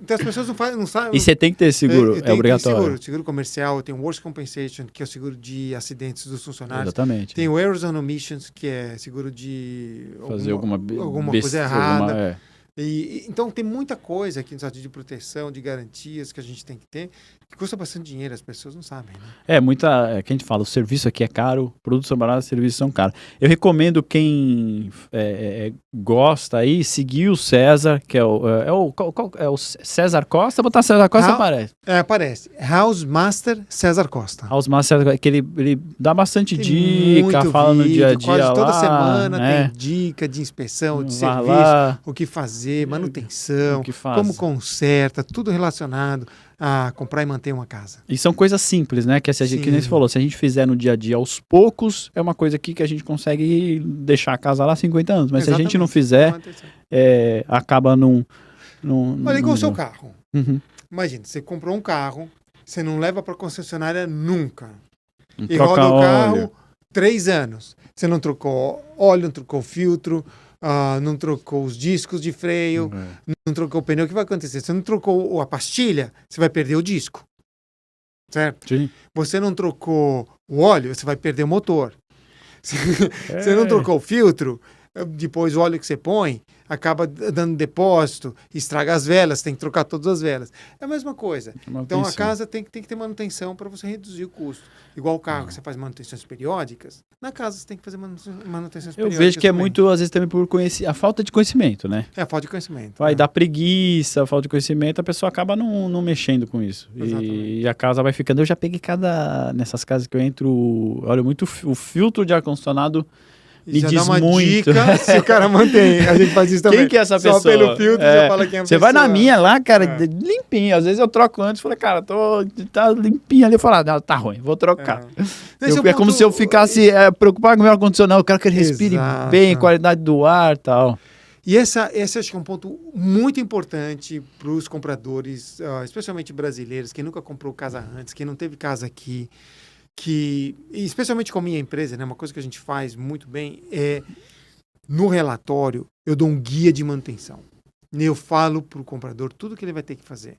Então as pessoas não sabem. E você tem que ter seguro, é obrigatório. Seguro comercial, tem o Workers' Compensation, que é o seguro de acidentes dos funcionários. Exatamente. Tem o Errors and Omissions, que é seguro de fazer alguma coisa errada. Então tem muita coisa aqui no sentido de proteção, de garantias que a gente tem que ter, que custa bastante dinheiro, as pessoas não sabem, né? Que a gente fala, o serviço aqui é caro, produtos são baratos, serviços são caros. Eu recomendo quem gosta aí, seguir o César, que é o César Costa, botar César Costa aparece. Aparece. House Master César Costa. House Master, que ele dá bastante dica, fala no dia a dia quase toda lá, semana né? Tem dica de inspeção, de serviço, lá, o que fazer, manutenção, faz. Como conserta, tudo relacionado a comprar e manter uma casa. E são coisas simples, né? Que nem você falou, se a gente fizer no dia a dia aos poucos, é uma coisa aqui que a gente consegue deixar a casa lá 50 anos. Mas se a gente não fizer, acaba num... Olha, igual o seu carro. Imagina, você comprou um carro, você não leva para concessionária nunca. Não e troca roda o carro óleo. 3 anos. Você não trocou óleo, não trocou filtro, não trocou os discos de freio, não trocou o pneu. O que vai acontecer? Você não trocou a pastilha, você vai perder o disco. Certo? Sim. Você não trocou o óleo, você vai perder o motor. Você não trocou o filtro, depois o óleo que você põe acaba dando depósito, estraga as velas, tem que trocar todas as velas. É a mesma coisa. Então a casa tem que ter manutenção para você reduzir o custo. Igual o carro que você faz manutenções periódicas, na casa você tem que fazer manutenções periódicas. Eu vejo que é também. muito, às vezes, também por a falta de conhecimento, né? É a falta de conhecimento. Vai dar preguiça, falta de conhecimento, a pessoa acaba não mexendo com isso. E a casa vai ficando. Eu já peguei nessas casas que eu entro, olha, muito o filtro de ar-condicionado. Me já diz dá uma muito. Dica se o cara mantém. A gente faz isso também. Quem que é essa pessoa? Só pelo filtro já fala quem é a Você pessoa. vai na minha lá, cara, limpinho. Às vezes eu troco antes, falei, cara, tá limpinho ali. Eu falo, não, tá ruim, vou trocar. É como se eu ficasse preocupado com o meu ar-condicionado. Eu quero que ele respire bem, qualidade do ar e tal. E esse acho que é um ponto muito importante para os compradores, especialmente brasileiros, quem nunca comprou casa antes, quem não teve casa aqui, especialmente com a minha empresa, né, uma coisa que a gente faz muito bem é, no relatório, eu dou um guia de manutenção. Eu falo para o comprador tudo que ele vai ter que fazer.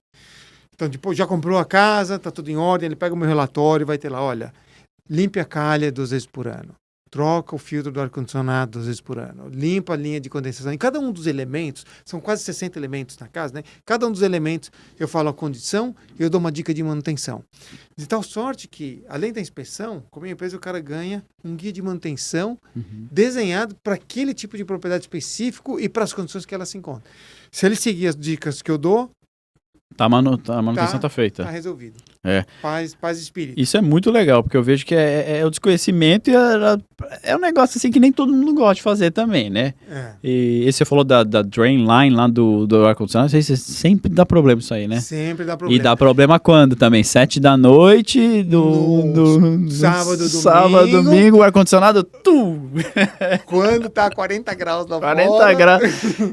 Então, depois já comprou a casa, está tudo em ordem, ele pega o meu relatório e vai ter lá, olha, limpe a calha 2 vezes por ano. Troca o filtro do ar-condicionado 2 vezes por ano. Limpa a linha de condensação. Em cada um dos elementos, são quase 60 elementos na casa, né? Cada um dos elementos eu falo a condição e eu dou uma dica de manutenção. De tal sorte que, além da inspeção, com a minha empresa o cara ganha um guia de manutenção desenhado para aquele tipo de propriedade específico e para as condições que ela se encontra. Se ele seguir as dicas que eu dou, a manutenção tá feita. Tá resolvido. É. Paz e espírito. Isso é muito legal, porque eu vejo que é o desconhecimento e é um negócio assim que nem todo mundo gosta de fazer também, né? E você falou da drain line lá do ar-condicionado, sempre dá problema isso aí, né? Sempre dá problema. E dá problema quando também? 7 da noite do sábado, domingo, o ar-condicionado, Quando tá 40 graus lá 40 fora. graus.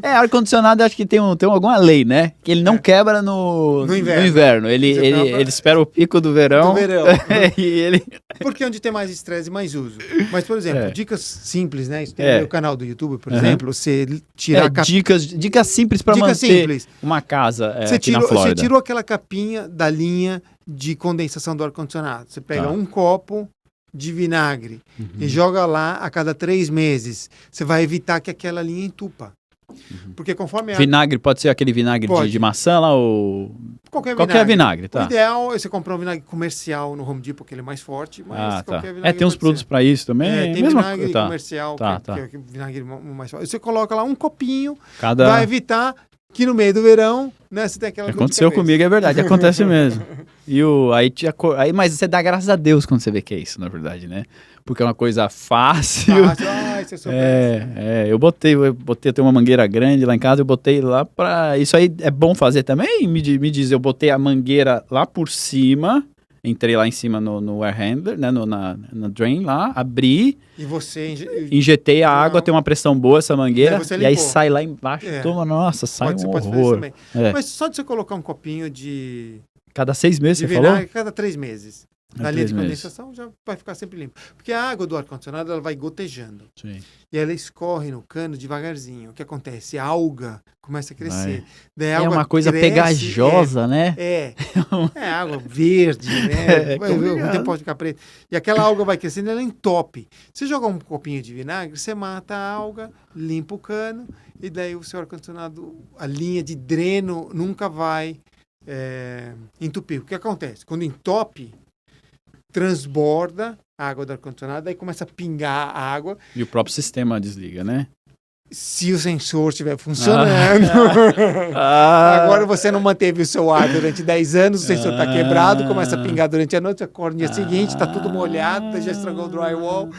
Ar-condicionado acho que tem alguma lei, né? Que ele não quebra no inverno. Ele espera o pico do verão. e Porque é onde tem mais estresse e mais uso. Mas, por exemplo, dicas simples, né? Isso tem no meu canal do YouTube, por exemplo, você tirar dicas simples para manter uma casa aqui na Flórida. Você tirou aquela capinha da linha de condensação do ar-condicionado. Você pega um copo de vinagre e joga lá a cada 3 meses. Você vai evitar que aquela linha entupa. Porque conforme vinagre pode ser aquele vinagre de maçã lá ou qualquer vinagre, tá? O ideal é você comprar um vinagre comercial no Home Depot, porque ele é mais forte, mas qualquer vinagre tem uns produtos para isso também. Tem vinagre comercial, que é vinagre mais forte. Você coloca lá um copinho, vai evitar que no meio do verão, né, você tem aquela aconteceu comigo, é verdade, acontece mesmo. Mas você dá graças a Deus quando você vê que é isso, na verdade, né? Porque é uma coisa fácil. Eu tenho uma mangueira grande lá em casa, eu botei lá pra... Isso aí é bom fazer também? Me diz, eu botei a mangueira lá por cima, entrei lá em cima no air handler, né, na drain lá, abri... E você... Injetei a água, tem uma pressão boa essa mangueira, e aí sai lá embaixo, sai um horror. Mas só de você colocar um copinho de... Cada 6 meses, você vinagre, falou? cada 3 meses. Na linha de condensação já vai ficar sempre limpo. Porque a água do ar-condicionado ela vai gotejando. Sim. E ela escorre no cano devagarzinho. O que acontece? A alga começa a crescer. Daí a água uma coisa pegajosa, né? É água verde, né? O tempo pode ficar preto. E aquela alga vai crescendo e ela entope. Você joga um copinho de vinagre, você mata a alga, limpa o cano, e daí o seu ar-condicionado, a linha de dreno nunca vai entupir. O que acontece? Quando entope, transborda a água do ar-condicionado, aí começa a pingar a água. E o próprio sistema desliga, né? Se o sensor estiver funcionando. Agora você não manteve o seu ar durante 10 anos, o sensor está quebrado, começa a pingar durante a noite, acorda no dia seguinte, está tudo molhado, já estragou o drywall.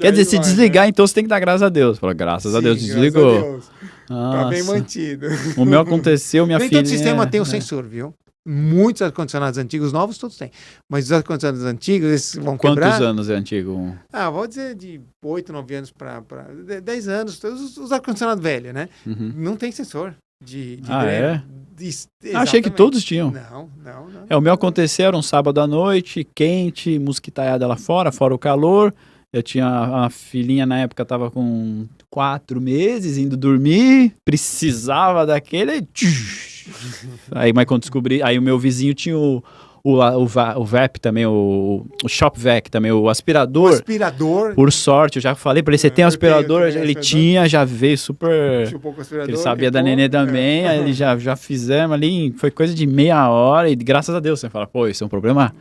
Quer dizer, se desligar, então você tem que dar graças a Deus. Fala, graças a Deus, desligou. Está bem mantido. O meu aconteceu, minha filha... Nem todo sistema tem o sensor, viu? Muitos ar-condicionados antigos, novos todos têm. Mas os ar-condicionados antigos, eles vão quebrar. Quantos anos é antigo? Vou dizer de 8, 9 anos para 10 anos. Os ar-condicionados velhos, né? Não tem sensor. de Ah, dreno. é? Achei que Exatamente. todos tinham. Não. O meu aconteceu, era um sábado à noite, quente, mosquitaiada lá fora o calor. Eu tinha a filhinha na época, tava com 4 meses, indo dormir, precisava daquele. Aí, mas quando descobri, aí o meu vizinho tinha o VAP também, o Shop Vac também, o aspirador. O aspirador. Por sorte, eu já falei pra ele, você tem um Eu tenho aspirador? também Ele aspirador. tinha, já veio super... Chupou com o aspirador. Ele sabia da limpou. nenê também, aí ele já fizemos ali, foi coisa de meia hora e graças a Deus você fala, pô, isso é um problema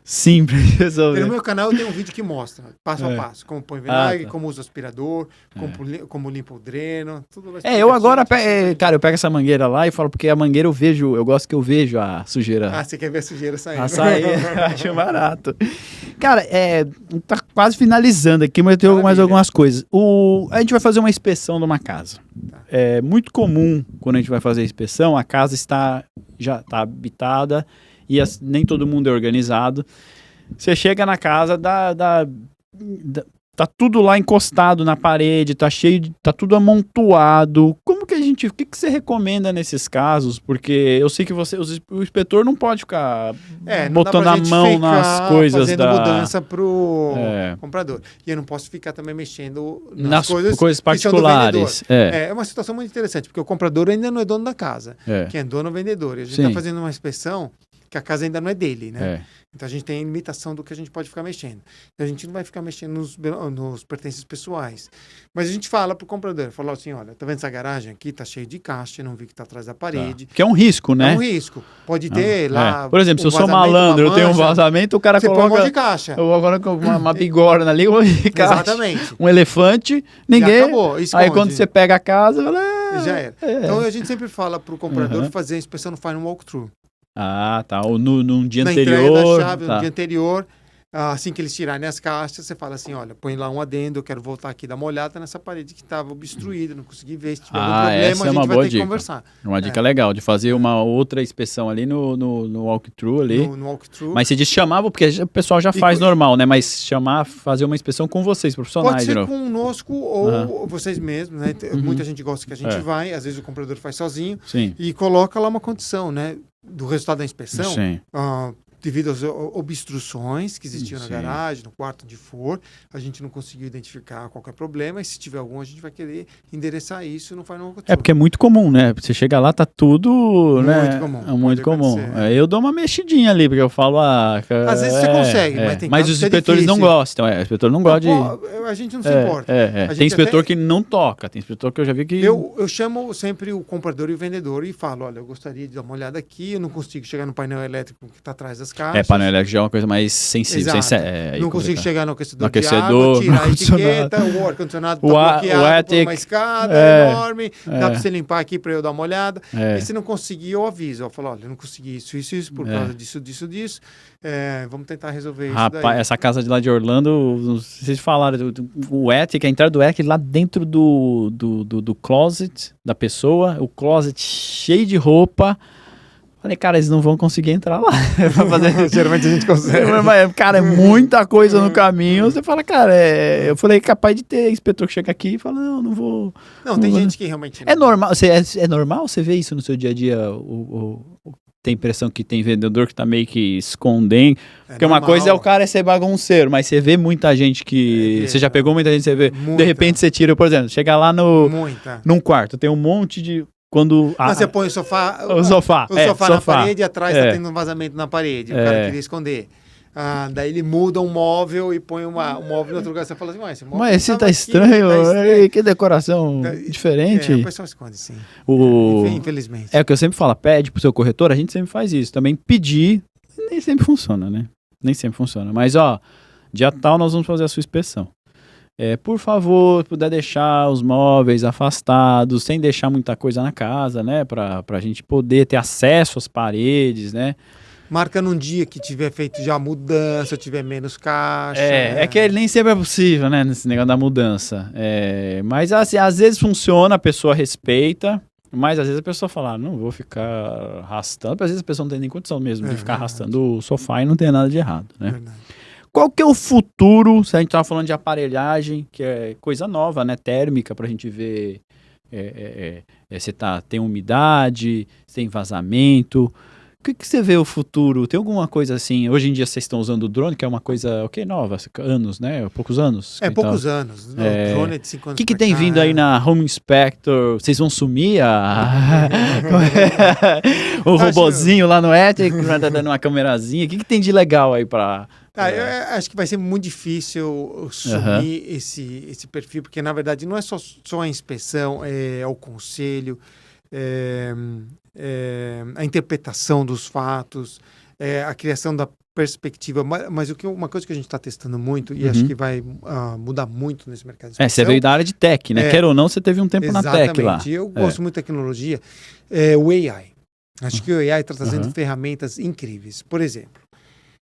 simples de E no resolver. meu canal eu tenho um vídeo que mostra, passo a passo, como põe vinagre, tá. como usa o aspirador, como limpa o dreno, tudo lá Eu agora, explicadinho. cara, eu pego essa mangueira lá e falo, porque a mangueira eu gosto que eu vejo a sujeira. Ah, você quer ver a sujeira saindo. Açaí, eu acho barato. Cara, tá quase finalizando aqui, mas eu tenho mais Maravilha. algumas coisas. A gente vai fazer uma inspeção de uma casa. É muito comum, quando a gente vai fazer a inspeção, a casa já está habitada e nem todo mundo é organizado. Você chega na casa, tá tudo lá encostado na parede, tá tudo amontoado. Como que o que você recomenda nesses casos? Porque eu sei que o inspetor não pode ficar Não dá botando pra a gente mão ficar nas coisas fazendo mudança pro É. comprador. E eu não posso ficar também mexendo nas coisas coisas que são do particulares. vendedor. É uma situação muito interessante, porque o comprador ainda não é dono da casa. É. Quem é dono é o vendedor. E a gente Sim. está fazendo uma inspeção que a casa ainda não é dele, né? É. Então a gente tem limitação do que a gente pode ficar mexendo. Então, a gente não vai ficar mexendo nos pertences pessoais. Mas a gente fala pro comprador, fala assim, olha, tá vendo essa garagem aqui? Tá cheio de caixa, não vi que tá atrás da parede. Que é um risco, né? É um risco. Pode ter lá... Por exemplo, se um eu sou vazamento, malandro, uma eu tenho um mancha, vazamento, o cara você põe um monte coloca... de caixa. Eu vou agora com uma bigorna ali, Exatamente. um elefante, ninguém... Já acabou, esconde. Aí quando você pega a casa, fala, Já era. Então a gente sempre fala pro comprador Uhum. fazer a inspeção no final walkthrough. Ah, tá. Ou num dia Na anterior. entrega da chave, tá. no dia anterior, assim que eles tirarem as caixas, você fala assim, olha, põe lá um adendo, eu quero voltar aqui, dar uma olhada nessa parede que estava obstruída, não consegui ver, se tiver algum problema, essa a é uma gente vai boa ter que dica. conversar. Uma dica legal, de fazer uma outra inspeção ali no walkthrough ali. No walkthrough. Mas você disse chamava, porque o pessoal já faz normal, né? Mas fazer uma inspeção com vocês, profissionais. Pode de ser novo. conosco ou vocês mesmos, né? Muita gente gosta que a gente É. vai, às vezes o comprador faz sozinho Sim. e coloca lá uma condição, né? Do resultado da inspeção, Sim. devido às obstruções que existiam na Sim. garagem, no quarto onde for, a gente não conseguiu identificar qualquer problema e se tiver algum, a gente vai querer endereçar isso no final. É porque é muito comum, né? Você chega lá, tá tudo, Muito né? comum, É muito pode comum. acontecer. Eu dou uma mexidinha ali, porque eu falo, Às vezes você consegue, mas tem casos os que é inspetores não difícil. gostam, o inspetor não gosta de... A gente não se importa. A Tem gente inspetor até- que não toca, tem inspetor que eu já vi que... Eu chamo sempre o comprador e o vendedor e falo, olha, eu gostaria de dar uma olhada aqui, eu não consigo chegar no painel elétrico que está atrás das caixas. painel elétrico já é uma coisa mais sensível. Exato. complicado. Não consigo chegar no aquecedor, No aquecedor, de água, tirar no a ar-condicionado. etiqueta, o ar-condicionado está O bloqueado por attic, uma escada enorme, dá para você limpar aqui para eu dar uma olhada. É. E se não conseguir, eu aviso. Eu falo, olha, eu não consegui isso, por causa disso. Vamos tentar resolver isso Rapaz, daí. essa casa de lá de Orlando, não sei se vocês falaram, o attic, a entrada do attic lá dentro do closet da pessoa, o closet cheio de roupa. Falei, cara, eles não vão conseguir entrar lá. Pra fazer... Geralmente a gente consegue. Cara, é muita coisa no caminho. Você fala, cara, eu falei, capaz de ter inspetor que chega aqui e fala, não vou... Não, tem gente que realmente... É normal, é normal você ver isso no seu dia a dia? Tem impressão que tem vendedor que tá meio que escondendo. Porque uma normal. coisa é o cara ser bagunceiro, mas você vê muita gente que... Você já pegou muita gente, você vê... De Muita. repente você tira, por exemplo, chega lá Muita. num quarto, tem um monte de... Quando... Você põe o sofá... O sofá. O sofá na parede e atrás É. tá tendo um vazamento na parede. O cara queria esconder. Daí ele muda um móvel e põe um móvel em outro lugar. Você fala assim, esse móvel Mas esse tava tá aqui, estranho, tá estranho. que decoração diferente. O pessoal esconde, sim. Infelizmente. É o que eu sempre falo, pede pro seu corretor, a gente sempre faz isso. Também pedir, nem sempre funciona, né? Nem sempre funciona. Mas, dia tal nós vamos fazer a sua inspeção. Por favor, puder deixar os móveis afastados, sem deixar muita coisa na casa, né? Pra gente poder ter acesso às paredes, né? Marca num dia que tiver feito já a mudança, tiver menos caixa. É que nem sempre é possível, né? Nesse negócio da mudança. Mas assim, às vezes funciona, a pessoa respeita, mas às vezes a pessoa fala, não vou ficar arrastando, às vezes a pessoa não tem nem condição mesmo de ficar arrastando o sofá e não tem nada de errado, né? Verdade. Qual que é o futuro, se a gente tava falando de aparelhagem, que é coisa nova, né? Térmica, pra gente ver tem umidade, tem vazamento. O que você vê o futuro? Tem alguma coisa assim? Hoje em dia vocês estão usando o drone, que é uma coisa, nova, anos, né? Poucos anos. Poucos anos. O drone é de 5 anos. O que tem vindo aí na Home Inspector? Vocês vão sumir o robozinho lá no Ethic, dando uma câmerazinha? O que tem de legal aí para... eu acho que vai ser muito difícil sumir esse perfil, porque na verdade não é só a inspeção, é o conselho, a interpretação dos fatos, a criação da perspectiva. Mas uma coisa que a gente está testando muito, e acho que vai mudar muito nesse mercado de inspeção... você veio da área de tech, né? Quer ou não, você teve um tempo na tech lá. Exatamente. Eu gosto muito de tecnologia. O AI. Acho que o AI está trazendo ferramentas incríveis. Por exemplo,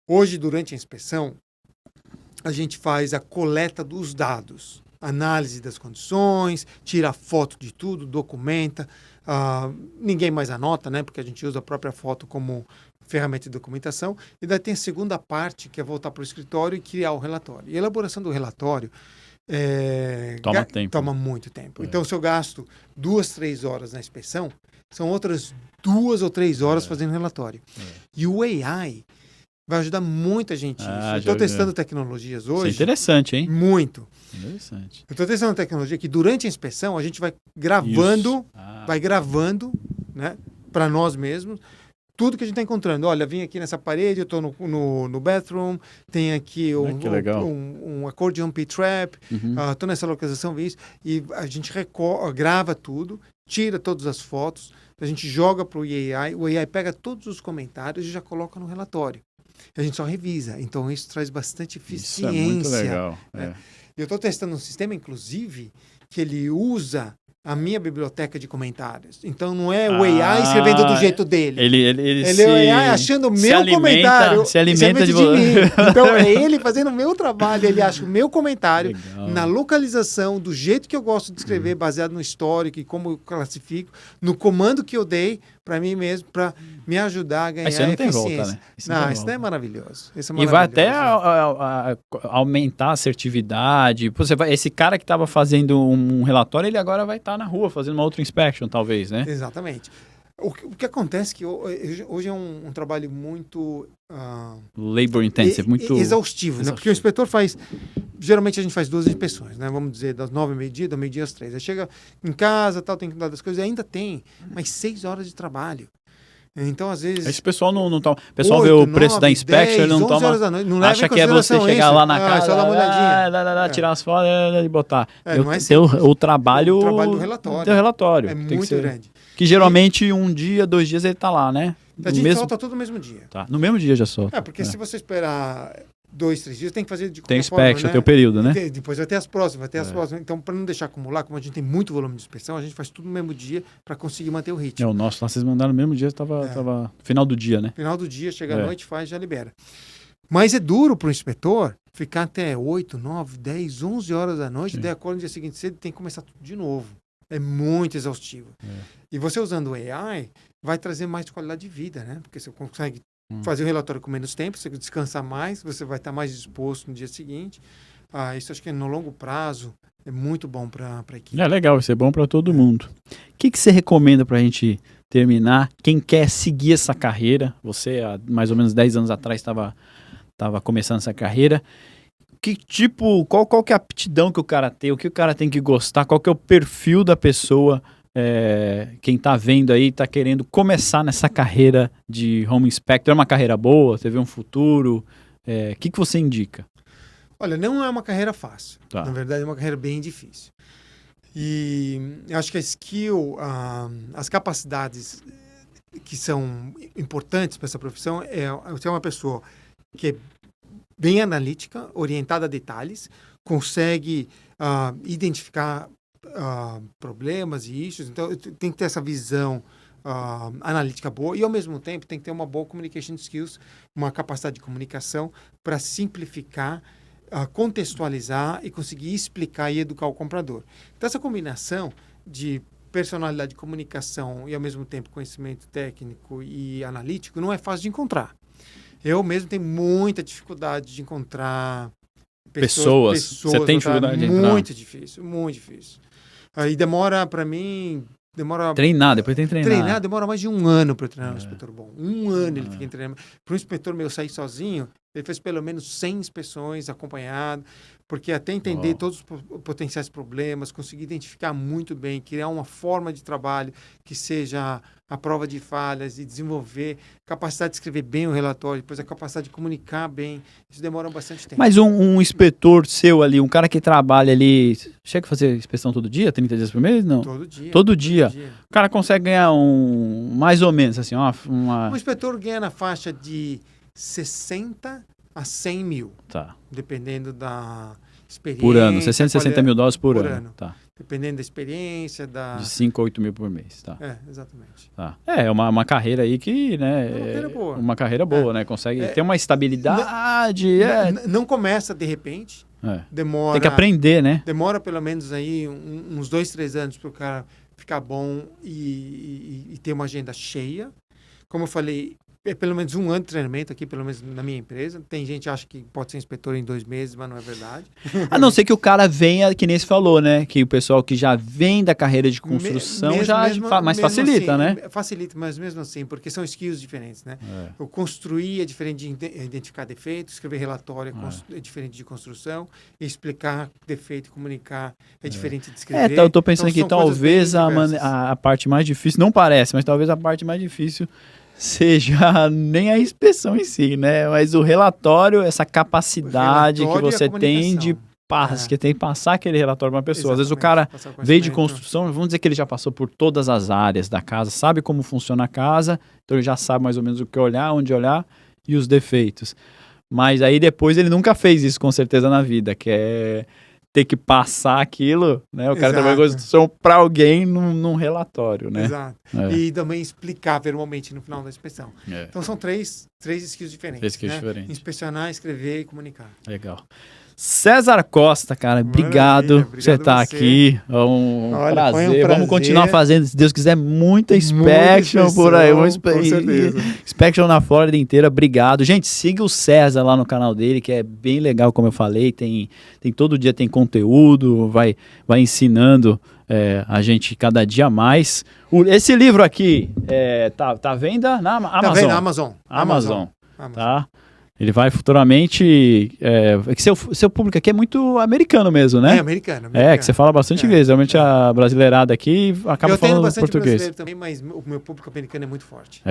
hoje, durante a inspeção, a gente faz a coleta dos dados, análise das condições, tira foto de tudo, documenta. Ninguém mais anota, né? Porque a gente usa a própria foto como ferramenta de documentação. E daí tem a segunda parte, que é voltar para o escritório e criar o relatório. E a elaboração do relatório toma muito tempo. Então, se eu gasto 2, 3 horas na inspeção, são outras 2 ou 3 horas fazendo relatório. E o AI vai ajudar muita gente nisso. Eu estou testando tecnologias hoje. Isso é interessante, hein? Muito. Interessante. Eu estou testando tecnologia que durante a inspeção a gente vai gravando, né, para nós mesmos, tudo que a gente está encontrando. Olha, vim aqui nessa parede, eu estou no bathroom, tem aqui um accordion P-trap, estou nessa localização, vi isso, e a gente grava tudo, tira todas as fotos, a gente joga para o AI pega todos os comentários e já coloca no relatório. A gente só revisa. Então, isso traz bastante eficiência. Isso é muito legal. Eu estou testando um sistema, inclusive, que ele usa a minha biblioteca de comentários. Então, não é o AI escrevendo do jeito dele. Ele é o AI achando o meu comentário. Se alimenta de mim. Então, é ele fazendo o meu trabalho. Ele acha o meu comentário na localização, do jeito que eu gosto de escrever, baseado no histórico e como eu classifico, no comando que eu dei para mim mesmo, para me ajudar a ganhar eficiência. Volta, né? Isso não é maravilhoso. E vai até aumentar a assertividade. Esse cara que estava fazendo um relatório, ele agora vai estar na rua fazendo uma outra inspection, talvez, né? Exatamente. O que acontece é que hoje é um trabalho muito... labor intensive, muito... exaustivo, né? Porque o inspetor geralmente a gente faz 2 inspeções, né? Vamos dizer, das 9 ao meio-dia, do meio-dia às 3. Aí chega em casa, tal, tem que cuidar das coisas, ainda tem, mas 6 horas de trabalho. Então, às vezes... Esse pessoal não toma... O pessoal vê o preço da inspection, ele não toma... Não acha que é você chegar lá na casa, só dar uma olhadinha. Tirar as fotos e botar. Não é o trabalho do relatório. É muito grande. Que geralmente 1 dia, 2 dias ele tá lá, né? A gente solta tudo no mesmo dia. Tá. No mesmo dia já solta. Porque se você esperar 2, 3 dias, tem que fazer de qualquer tem inspection, forma, né? tem o período, né? Depois vai ter as próximas, Então, para não deixar acumular, como a gente tem muito volume de inspeção, a gente faz tudo no mesmo dia para conseguir manter o ritmo. O nosso lá, vocês mandaram no mesmo dia, tava final do dia, né? Final do dia, chega à noite, faz, já libera. Mas é duro para o inspetor ficar até 8, 9, 10, 11 horas da noite, daí acorda no dia seguinte cedo, tem que começar tudo de novo. É muito exaustivo. E você usando o AI, vai trazer mais qualidade de vida, né? Porque você consegue fazer o relatório com menos tempo, você descansa mais, você vai estar mais disposto no dia seguinte. Isso acho que no longo prazo é muito bom para a equipe. É legal, isso é bom para todo mundo. O que você recomenda para a gente terminar? Quem quer seguir essa carreira, você há mais ou menos 10 anos atrás estava começando essa carreira, qual que é a aptidão que o cara tem, o que o cara tem que gostar, qual que é o perfil da pessoa, quem está vendo aí, está querendo começar nessa carreira de Home Inspector, é uma carreira boa, você vê um futuro, o que você indica? Olha, não é uma carreira fácil, na verdade é uma carreira bem difícil. E eu acho que a skill, as capacidades que são importantes para essa profissão ser uma pessoa que é bem analítica, orientada a detalhes, consegue identificar problemas e issues. Então, tem que ter essa visão analítica boa e, ao mesmo tempo, tem que ter uma boa communication skills, uma capacidade de comunicação para simplificar, contextualizar e conseguir explicar e educar o comprador. Então, essa combinação de personalidade de comunicação e, ao mesmo tempo, conhecimento técnico e analítico não é fácil de encontrar. Eu mesmo tenho muita dificuldade de encontrar pessoas. Você tem dificuldade de entrar? Muito difícil, muito difícil. Aí demora, para mim, Treinar, depois tem que treinar. Treinar demora mais de 1 ano para treinar um inspetor bom. 1 ano ele fica em treinamento. Para um inspetor meu sair sozinho, ele fez pelo menos 100 inspeções acompanhado, porque até entender todos os potenciais problemas, conseguir identificar muito bem, criar uma forma de trabalho que seja a prova de falhas e desenvolver capacidade de escrever bem o relatório, depois a capacidade de comunicar bem. Isso demora bastante tempo. Mas um inspetor seu ali, um cara que trabalha ali, chega a fazer inspeção todo dia, 30 dias por mês? Não. Todo dia. Todo dia. O cara consegue ganhar mais ou menos assim, Um inspetor ganha na faixa de 60 a 100 mil. Tá. Dependendo da experiência. Por ano, 60 mil dólares por ano. Tá. Dependendo da experiência, de 5 a 8 mil por mês, tá. Exatamente. Tá. É uma carreira aí que, né... É uma carreira boa. Uma carreira boa, né? Consegue ter uma estabilidade. Não começa de repente. Demora... Tem que aprender, né? Demora pelo menos aí uns 2, 3 anos para o cara ficar bom e ter uma agenda cheia. Como eu falei, é pelo menos 1 ano de treinamento aqui, pelo menos na minha empresa. Tem gente que acha que pode ser inspetor em 2 meses, mas não é verdade. A não ser que o cara venha, que nem se falou, né? Que o pessoal que já vem da carreira de construção mais facilita, assim, né? Facilita, mas mesmo assim, porque são skills diferentes, né? O construir é diferente de identificar defeitos, escrever relatório é diferente de construção, e explicar defeito e comunicar é diferente de escrever. Eu tô pensando que talvez a parte mais difícil, não parece, mas talvez a parte mais difícil seja nem a inspeção em si, né? Mas o relatório, essa capacidade que você tem de que tem que passar aquele relatório para uma pessoa. Às vezes o cara veio de construção, vamos dizer que ele já passou por todas as áreas da casa, sabe como funciona a casa, então ele já sabe mais ou menos o que olhar, onde olhar e os defeitos. Mas aí depois ele nunca fez isso com certeza na vida, que é ter que passar aquilo, né? O cara trabalha com construção para alguém num relatório, né? Exato. E também explicar verbalmente no final da inspeção. Então são três skills diferentes. 3 skills diferentes. Inspecionar, escrever e comunicar. Legal. César Costa, cara, obrigado por você estar aqui. É um prazer. Vamos continuar fazendo, se Deus quiser, muita inspection por aí. Com certeza. Inspection na Flórida inteira. Obrigado. Gente, siga o César lá no canal dele, que é bem legal, como eu falei. Tem todo dia tem conteúdo, vai ensinando a gente cada dia mais. Esse livro aqui tá à venda na Amazon. Tá vendo? Amazon. Tá? Ele vai futuramente... que seu público aqui é muito americano mesmo, né? Americano. Que você fala bastante inglês. Realmente a brasileirada aqui acaba falando português. Eu tenho bastante brasileiro também, mas o meu público americano é muito forte.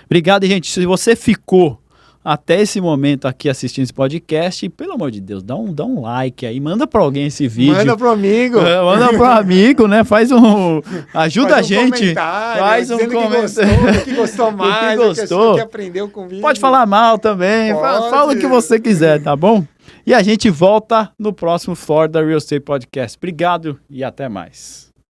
Obrigado, gente. Se você ficou até esse momento aqui assistindo esse podcast, pelo amor de Deus, dá um like aí, manda pra alguém esse vídeo. Manda pro amigo. Manda pro amigo, né? Ajuda a gente. Faz um comentário. Que gostou mais, que gostou. Que aprendeu comigo. Pode falar mal também, fala o que você quiser, tá bom? E a gente volta no próximo Florida Real Estate Podcast. Obrigado e até mais.